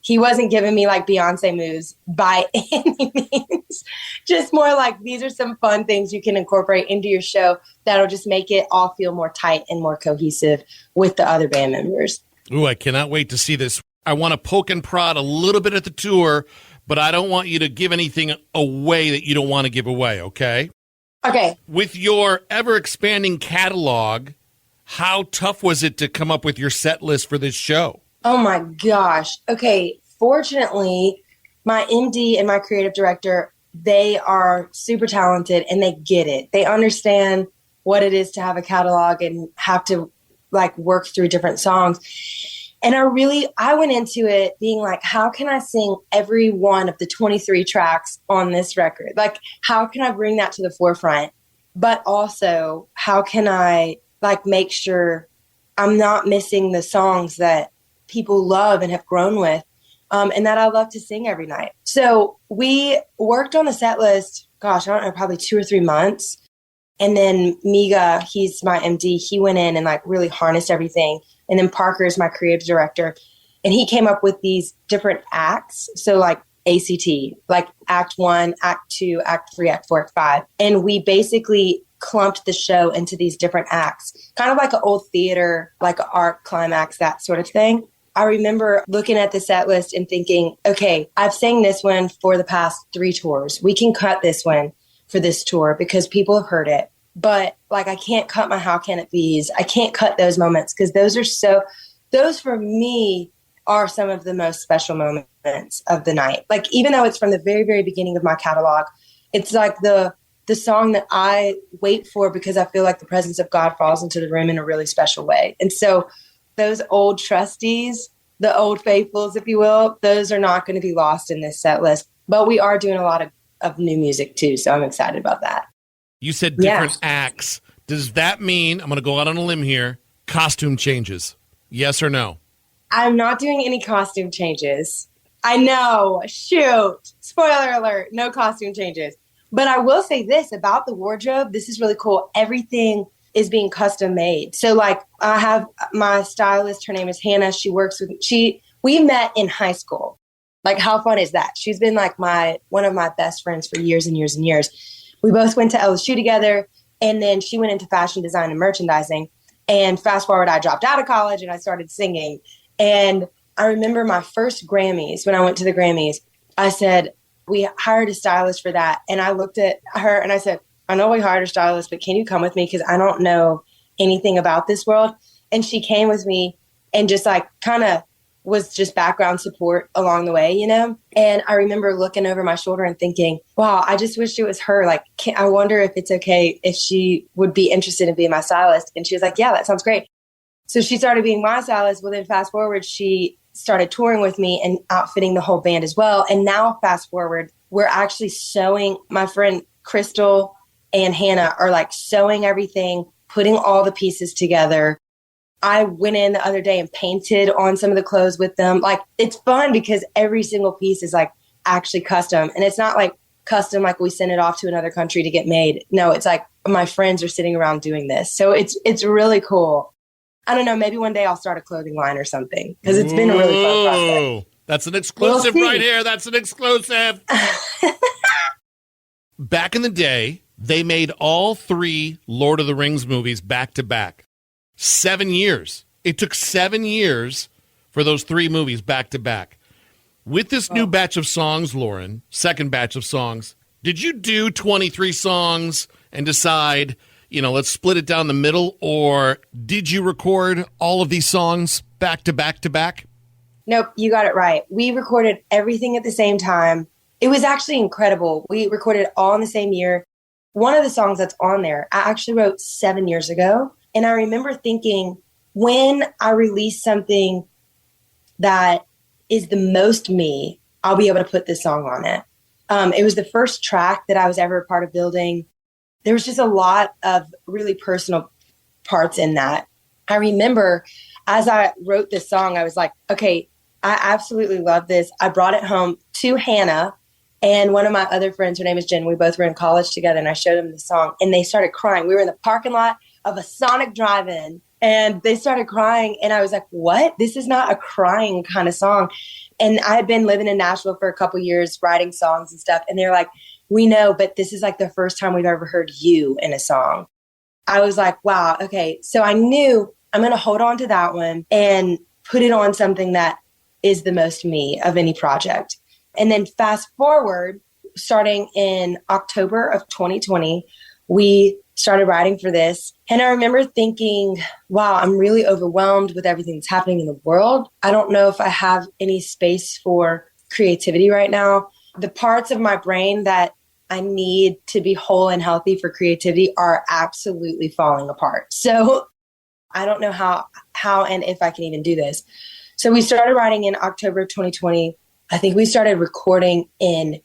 He wasn't giving me like Beyonce moves by any means. Just more like, these are some fun things you can incorporate into your show that'll just make it all feel more tight and more cohesive with the other band members.
Ooh, I cannot wait to see this. I want to poke and prod a little bit at the tour, but I don't want you to give anything away that you don't want to give away, okay?
Okay.
With your ever-expanding catalog, how tough was it to come up with your set list for this show?
Oh my gosh. Okay. Fortunately, my MD and my creative director, they are super talented and they get it. They understand what it is to have a catalog and have to like work through different songs. And I went into it being like, how can I sing every one of the 23 tracks on this record? Like, how can I bring that to the forefront? But also, how can I like make sure I'm not missing the songs that people love and have grown with, and that I love to sing every night. So we worked on the set list, gosh, I don't know, probably 2 or 3 months. And then Miga, he's my MD, he went in and like really harnessed everything. And then Parker is my creative director. And he came up with these different acts. So like ACT, like Act 1, Act 2, Act 3, Act 4, Act 5. And we basically clumped the show into these different acts, kind of like an old theater, like an arc climax, that sort of thing. I remember looking at the set list and thinking, okay, I've sang this one for the past 3 tours. We can cut this one for this tour because people have heard it. but like I can't cut my how can it be's. I can't cut those moments because those for me are some of the most special moments of the night. Like even though it's from the very, very beginning of my catalog, it's like the song that I wait for because I feel like the presence of God falls into the room in a really special way. And so those old trustees, the old faithfuls, if you will, those are not going to be lost in this set list. But we are doing a lot of new music too, so I'm excited about that.
You said different acts. Does that mean, I'm going to go out on a limb here, costume changes? Yes or no?
I'm not doing any costume changes. I know. Shoot. Spoiler alert. No costume changes. But I will say this about the wardrobe. This is really cool. Everything is being custom made. So like I have my stylist. Her name is Hannah. She works with we met in high school. Like how fun is that? She's been like one of my best friends for years and years and years. We both went to LSU together. And then she went into fashion design and merchandising. And fast forward, I dropped out of college and I started singing. And I remember my first Grammys, when I went to the Grammys, I said, we hired a stylist for that. And I looked at her and I said, I know we hired a stylist, but can you come with me? Because I don't know anything about this world. And she came with me and just like kind of was just background support along the way, you know? And I remember looking over my shoulder and thinking, wow, I just wish it was her. Like, I wonder if it's okay if she would be interested in being my stylist. And she was like, yeah, that sounds great. So she started being my stylist. Well, then fast forward, she started touring with me and outfitting the whole band as well. And now fast forward, we're actually sewing. My friend Crystal and Hannah are like sewing everything, putting all the pieces together. I went in the other day and painted on some of the clothes with them. Like it's fun because every single piece is like actually custom. And it's not like custom, like we send it off to another country to get made. No, it's like my friends are sitting around doing this. So it's really cool. I don't know, maybe one day I'll start a clothing line or something because it's been a really fun process.
That's an exclusive right here. That's an exclusive. Back in the day, they made all 3 Lord of the Rings movies back to back. 7 years. It took 7 years for those 3 movies back to back. With this new batch of songs, Lauren, second batch of songs, did you do 23 songs and decide, let's split it down the middle, or did you record all of these songs back to back to back?
Nope, you got it right. We recorded everything at the same time. It was actually incredible. We recorded it all in the same year. One of the songs that's on there, I actually wrote 7 years ago. And I remember thinking, when I release something that is the most me, I'll be able to put this song on it. It was the first track that I was ever a part of building. There was just a lot of really personal parts in that. I remember as I wrote this song, I was like, okay, I absolutely love this. I brought it home to Hannah and one of my other friends. Her name is Jen. We both were in college together and I showed them the song and they started crying. We were in the parking lot of a Sonic drive-in and they started crying. And I was like, what? This is not a crying kind of song. And I had been living in Nashville for a couple years, writing songs and stuff. And they're like, we know, but this is like the first time we've ever heard you in a song. I was like, wow, okay. So I knew I'm going to hold on to that one and put it on something that is the most me of any project. And then fast forward, starting in October of 2020, we started writing for this. And I remember thinking, wow, I'm really overwhelmed with everything that's happening in the world. I don't know if I have any space for creativity right now. The parts of my brain that I need to be whole and healthy for creativity are absolutely falling apart. So I don't know how and if I can even do this. So we started writing in October of 2020. I think we started recording in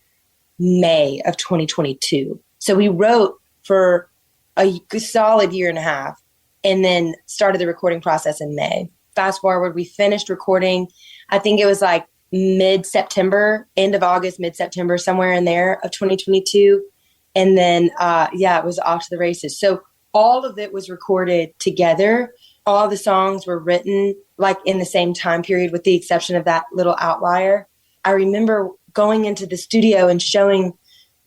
May of 2022. So we wrote for a solid year and a half and then started the recording process in May. Fast forward, we finished recording. I think it was like mid-September, end of August, mid-September, somewhere in there of 2022. And then, it was off to the races. So all of it was recorded together. All the songs were written like in the same time period, with the exception of that little outlier. I remember going into the studio and showing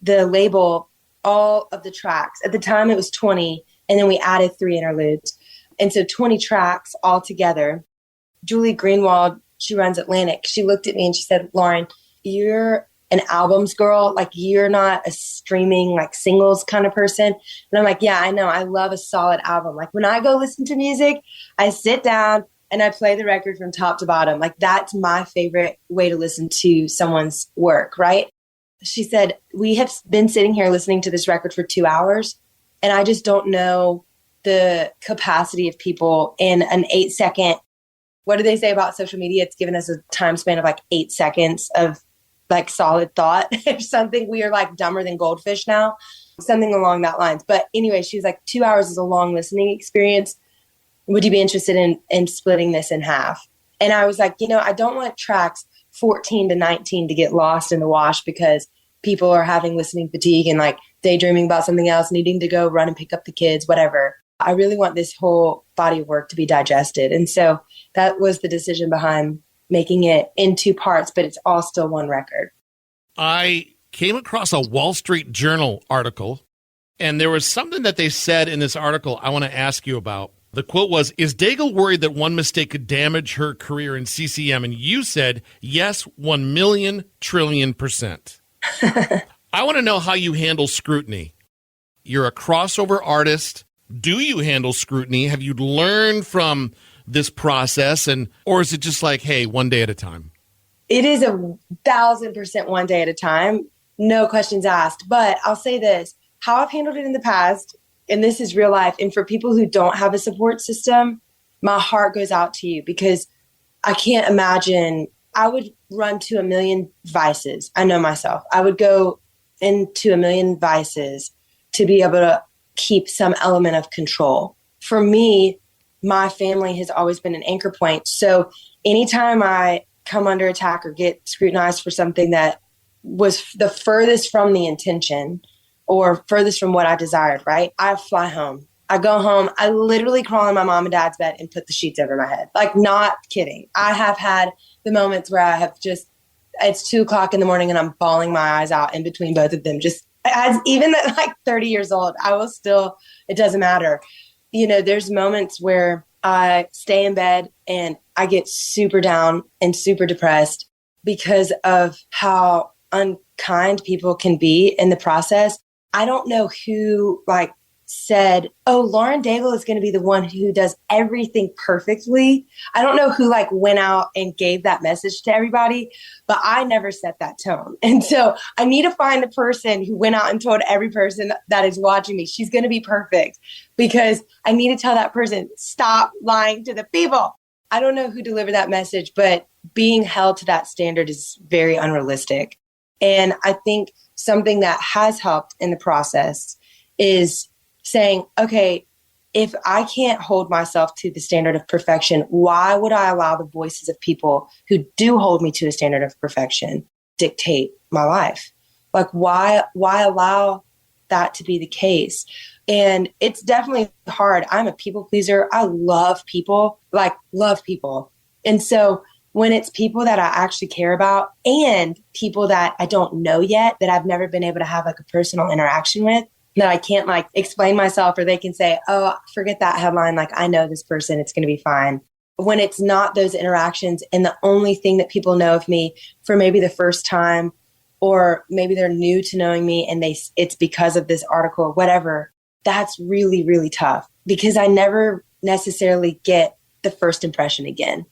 the label all of the tracks. At the time it was 20, and then we added 3 interludes. And so 20 tracks all together. Julie Greenwald, she runs Atlantic. She looked at me and she said, Lauren, you're an albums girl. Like, you're not a streaming, like, singles kind of person. And I'm like, yeah, I know. I love a solid album. Like, when I go listen to music, I sit down and I play the record from top to bottom. Like, that's my favorite way to listen to someone's work, right? She said, we have been sitting here listening to this record for 2 hours, and I just don't know the capacity of people in an 8-second, what do they say about social media? It's given us a time span of like 8 seconds of like solid thought or something. We are like dumber than goldfish now, something along that lines. But anyway, she's like, 2 hours is a long listening experience. Would you be interested in splitting this in half? And I was like, I don't want tracks 14 to 19 to get lost in the wash because people are having listening fatigue and like daydreaming about something else, needing to go run and pick up the kids, whatever. I really want this whole body of work to be digested. And so that was the decision behind making it in 2 parts, but it's all still one record.
I came across a Wall Street Journal article, and there was something that they said in this article I want to ask you about. The quote was, "Is Daigle worried that one mistake could damage her career in CCM?" And you said, yes, 1,000,000,000,000,000%. I want to know how you handle scrutiny. You're a crossover artist. Do you handle scrutiny? Have you learned from this process, or is it just like, hey, one day at a time?
It is 1,000% one day at a time. No questions asked. But I'll say this, how I've handled it in the past, and this is real life. And for people who don't have a support system, my heart goes out to you, because I can't imagine. I would run to a million vices. I know myself. I would go into a million vices to be able to keep some element of control. For me, my family has always been an anchor point. So anytime I come under attack or get scrutinized for something that was the furthest from the intention or furthest from what I desired, right? I fly home. I go home. I literally crawl in my mom and dad's bed and put the sheets over my head. Like, not kidding. I have had the moments where I have just, it's 2:00 in the morning and I'm bawling my eyes out in between both of them. Just as, even at like 30 years old, I will still, it doesn't matter. There's moments where I stay in bed and I get super down and super depressed because of how unkind people can be in the process. I don't know who said, oh, Lauren Daigle is going to be the one who does everything perfectly. I don't know who went out and gave that message to everybody, but I never set that tone. And so I need to find a person who went out and told every person that is watching me, she's going to be perfect, because I need to tell that person, stop lying to the people. I don't know who delivered that message, but being held to that standard is very unrealistic. And I think something that has helped in the process is saying, okay, if I can't hold myself to the standard of perfection, why would I allow the voices of people who do hold me to a standard of perfection dictate my life? Why allow that to be the case? And it's definitely hard. I'm a people pleaser. I love people, love people. And so when it's people that I actually care about and people that I don't know yet, that I've never been able to have a personal interaction with, that I can't explain myself, or they can say, oh, forget that headline. I know this person, it's going to be fine. When it's not those interactions and the only thing that people know of me for maybe the first time, or maybe they're new to knowing me and it's because of this article or whatever, that's really, really tough, because I never necessarily get the first impression again,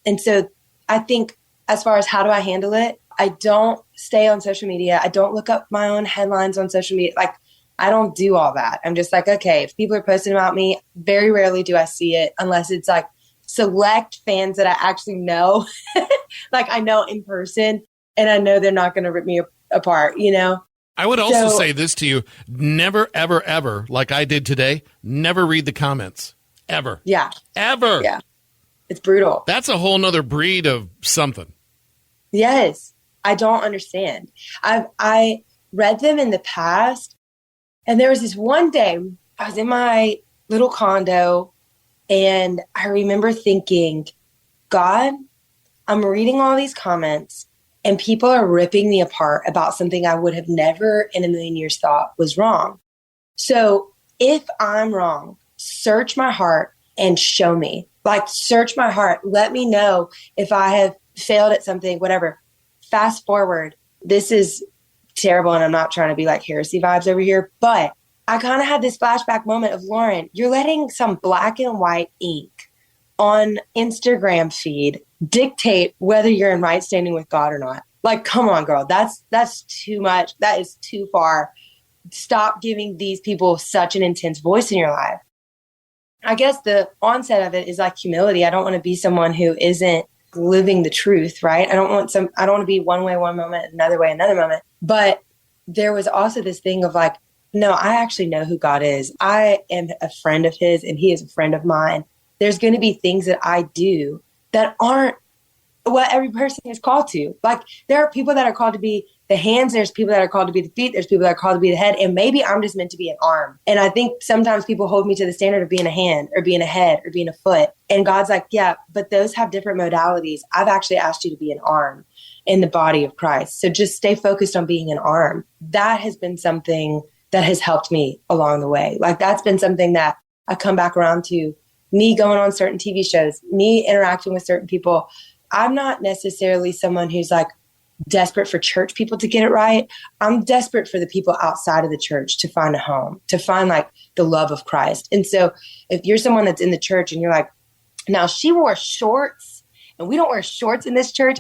And so I think as far as how do I handle it, I don't stay on social media. I don't look up my own headlines on social media. I don't do all that. I'm just okay, if people are posting about me, very rarely do I see it, unless it's select fans that I actually know, I know in person, and I know they're not going to rip me apart,
I would also say this to you: never, ever, ever, like I did today, never read the comments. Ever.
Yeah.
Ever.
Yeah. It's brutal.
That's a whole nother breed of something.
Yes. I don't understand. I read them in the past, and there was this one day I was in my little condo, and I remember thinking, God, I'm reading all these comments, and people are ripping me apart about something I would have never in a million years thought was wrong. So if I'm wrong, search my heart and show me. Search my heart. Let me know if I have failed at something, whatever. fast forward, this is terrible, and I'm not trying to be like heresy vibes over here, but I kind of had this flashback moment of, Lauren, you're letting some black and white ink on Instagram feed dictate whether you're in right standing with God or not. Like, come on, girl. That's too much. That is too far. Stop giving these people such an intense voice in your life. I guess the onset of it is like humility. I don't want to be someone who isn't living the truth, right? I don't want to be one way one moment, another way another moment. But there was also this thing of like, no, I actually know who God is. I am a friend of his and he is a friend of mine. There's going to be things that I do that aren't what every person is called to. Like, there are people that are called to be the hands. There's people that are called to be the feet. There's people that are called to be the head. And maybe I'm just meant to be an arm. And I think sometimes people hold me to the standard of being a hand or being a head or being a foot. And God's like, yeah, but those have different modalities. I've actually asked you to be an arm in the body of Christ. So just stay focused on being an arm. That has been something that has helped me along the way. Like, that's been something that I come back around to. Me going on certain TV shows, me interacting with certain people. I'm not necessarily someone who's like desperate for church people to get it right. I'm desperate for the people outside of the church to find a home, to find like the love of Christ. And so if you're someone that's in the church and you're like, now she wore shorts and we don't wear shorts in this church,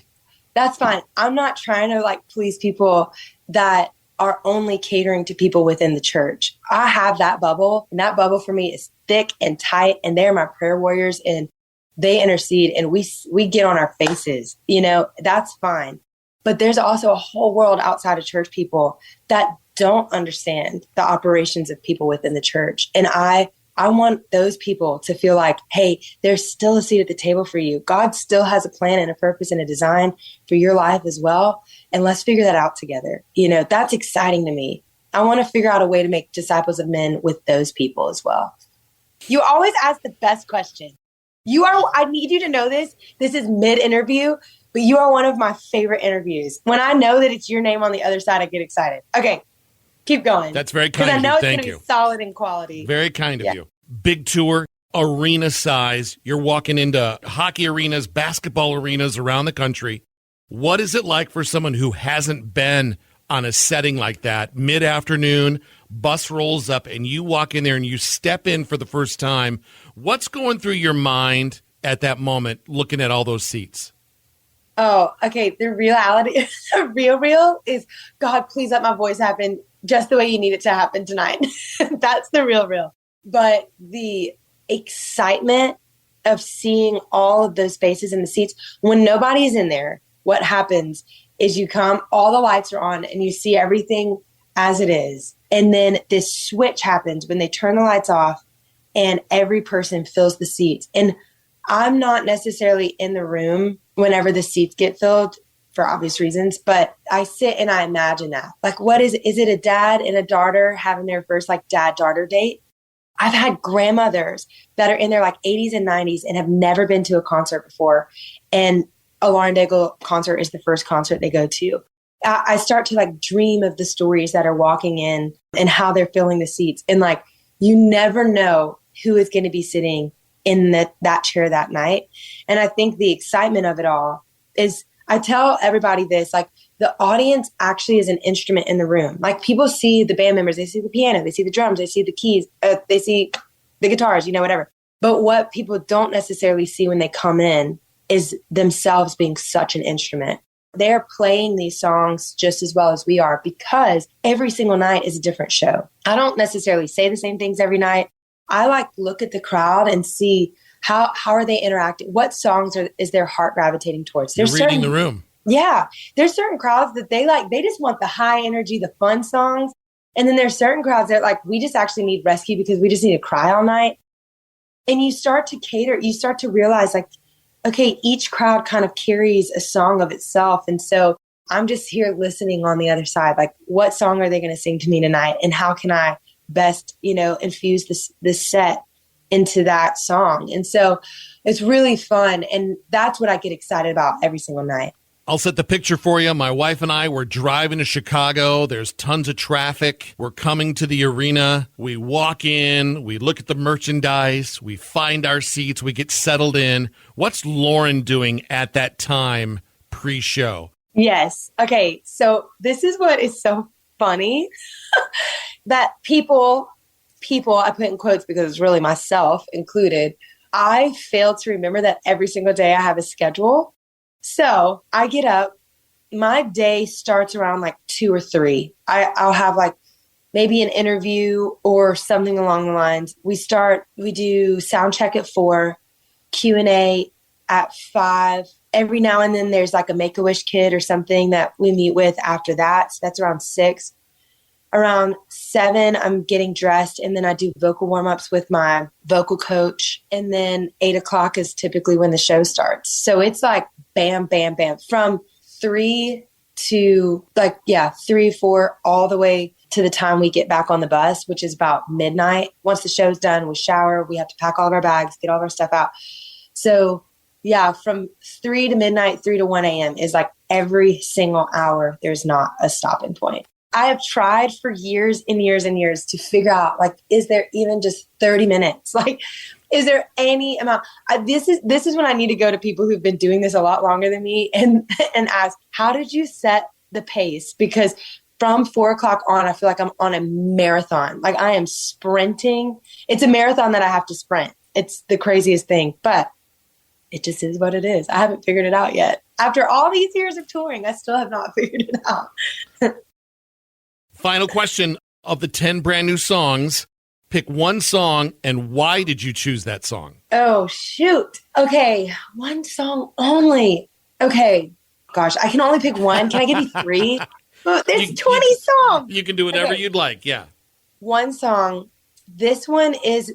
that's fine. I'm not trying to like please people that are only catering to people within the church. I have that bubble, and that bubble for me is thick and tight, and they're my prayer warriors, and they intercede, and we get on our faces, that's fine. But there's also a whole world outside of church people that don't understand the operations of people within the church. And I want those people to feel like, hey, there's still a seat at the table for you. God still has a plan and a purpose and a design for your life as well. And let's figure that out together. That's exciting to me. I want to figure out a way to make disciples of men with those people as well. You always ask the best question. I need you to know this. This is mid-interview, but you are one of my favorite interviews. When I know that it's your name on the other side, I get excited. Okay. Keep going.
That's very kind of you.
Because I know it's
Thank
going to
you.
be solid in quality.
Very kind of you. Big tour, arena size. You're walking into hockey arenas, basketball arenas around the country. What is it like for someone who hasn't been on a setting like that? Mid-afternoon, bus rolls up, and you walk in there and you step in for the first time. What's going through your mind at that moment looking at all those seats?
Oh, okay. The reality, the real is, God, please let my voice happen just the way you need it to happen tonight. That's the real. But the excitement of seeing all of those faces in the seats, when nobody's in there, what happens is you come, all the lights are on, and you see everything as it is. And then this switch happens when they turn the lights off and every person fills the seats. And I'm not necessarily in the room whenever the seats get filled for obvious reasons, but I sit and I imagine that. Like, what is it a dad and a daughter having their first like dad-daughter date? I've had grandmothers that are in their like 80s and 90s and have never been to a concert before. And a Lauren Daigle concert is the first concert they go to. I start to like dream of the stories that are walking in and how they're filling the seats. And like, you never know who is going to be sitting in that chair that night. And I think the excitement of it all is, I tell everybody this, like, the audience actually is an instrument in the room. Like, people see the band members, they see the piano, they see the drums, they see the keys, they see the guitars, whatever. But what people don't necessarily see when they come in is themselves being such an instrument. They're playing these songs just as well as we are, because every single night is a different show. I don't necessarily say the same things every night. I like look at the crowd and see how are they interacting? What songs is their heart gravitating towards?
You're reading the room.
Yeah. There's certain crowds that they just want the high energy, the fun songs. And then there's certain crowds that like, we just actually need rescue because we just need to cry all night. And you start to cater, you start to realize like, okay, each crowd kind of carries a song of itself. And so I'm just here listening on the other side. Like, what song are they going to sing to me tonight? And how can I best, infuse this set into that song? And so it's really fun. And that's what I get excited about every single night.
I'll set the picture for you. My wife and I were driving to Chicago. There's tons of traffic. We're coming to the arena. We walk in. We look at the merchandise. We find our seats. We get settled in. What's Lauren doing at that time pre-show?
Yes. Okay. So this is what is so funny that people, I put in quotes because it's really myself included. I fail to remember that every single day I have a schedule. So I get up, my day starts around like 2 or 3. I'll have like maybe an interview or something along the lines. We do sound check at 4, Q&A at 5. Every now and then there's like a Make-A-Wish kid or something that we meet with after that. So that's around 6. Around 7, I'm getting dressed, and then I do vocal warm-ups with my vocal coach. And then 8 o'clock is typically when the show starts. So it's like bam, bam, bam. From 3 to 3, 4, all the way to the time we get back on the bus, which is about midnight. Once the show's done, we shower, we have to pack all of our bags, get all of our stuff out. So yeah, from 3 to midnight, 3 to 1 a.m. is like every single hour. There's not a stopping point. I have tried for years and years and years to figure out, like, is there even just 30 minutes? Like, is there any amount? This is when I need to go to people who've been doing this a lot longer than me and ask, how did you set the pace? Because from 4 o'clock on, I feel like I'm on a marathon. Like I am sprinting. It's a marathon that I have to sprint. It's the craziest thing, but it just is what it is. I haven't figured it out yet. After all these years of touring, I still have not figured it out.
Final question. Of the 10 brand new songs, pick one song, and why did you choose that song?
Oh, shoot. Okay. One song only. Okay. Gosh, I can only pick one. Can I give you 3? There's 20 songs.
You can do whatever you'd like. Yeah.
One song. This one is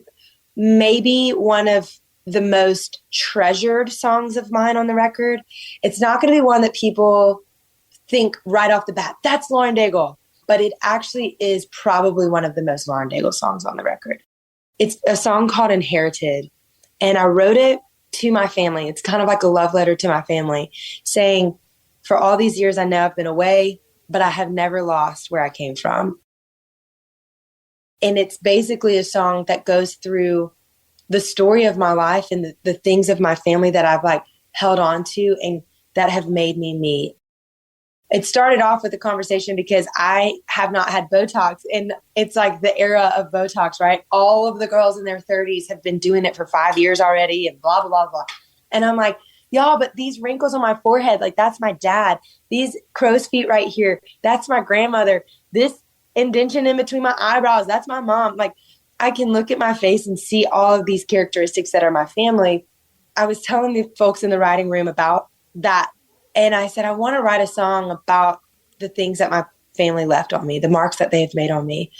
maybe one of the most treasured songs of mine on the record. It's not going to be one that people think right off the bat, that's Lauren Daigle. But it actually is probably one of the most Lauren Daigle songs on the record. It's a song called Inherited. And I wrote it to my family. It's kind of like a love letter to my family, saying, for all these years, I know I've been away, but I have never lost where I came from. And it's basically a song that goes through the story of my life and the things of my family that I've like held on to and that have made me me. It started off with a conversation because I have not had Botox, and it's like the era of Botox, right? All of the girls in their 30s have been doing it for 5 years already and blah, blah, blah, blah. And I'm like, y'all, but these wrinkles on my forehead, like that's my dad. These crow's feet right here, that's my grandmother. This indentation in between my eyebrows, that's my mom. Like I can look at my face and see all of these characteristics that are my family. I was telling the folks in the writing room about that. And I said, I want to write a song about the things that my family left on me, the marks that they have made on me.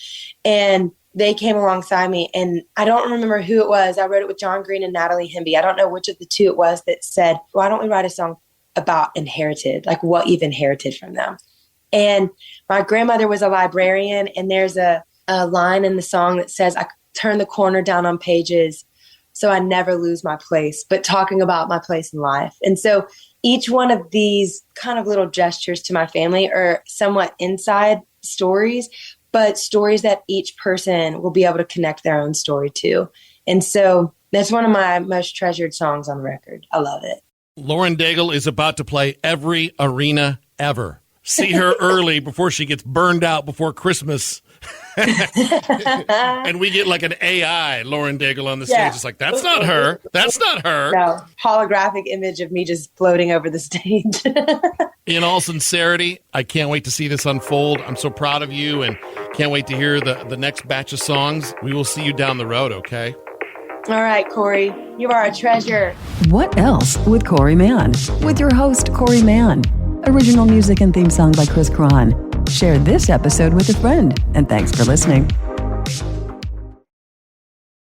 And they came alongside me, and I don't remember who it was. I wrote it with John Green and Natalie Hemby. I don't know which of the two it was that said, why don't we write a song about inherited, like what you've inherited from them? And my grandmother was a librarian, and there's a line in the song that says, I turn the corner down on pages so I never lose my place, but talking about my place in life. And so each one of these kind of little gestures to my family are somewhat inside stories, but stories that each person will be able to connect their own story to. And so that's one of my most treasured songs on the record. I love it.
Lauren Daigle is about to play every arena ever. See her early before she gets burned out before Christmas. And we get like an AI Lauren Daigle on the stage. It's like, that's not her. That's not her.
No, holographic image of me just floating over the stage.
In all sincerity, I can't wait to see this unfold. I'm so proud of you and can't wait to hear the next batch of songs. We will see you down the road, okay?
All right, Corey, you are a treasure.
What Else with Corey Mann? With your host, Corey Mann. Original music and theme song by Chris Cron. Share this episode with a friend, and thanks for listening.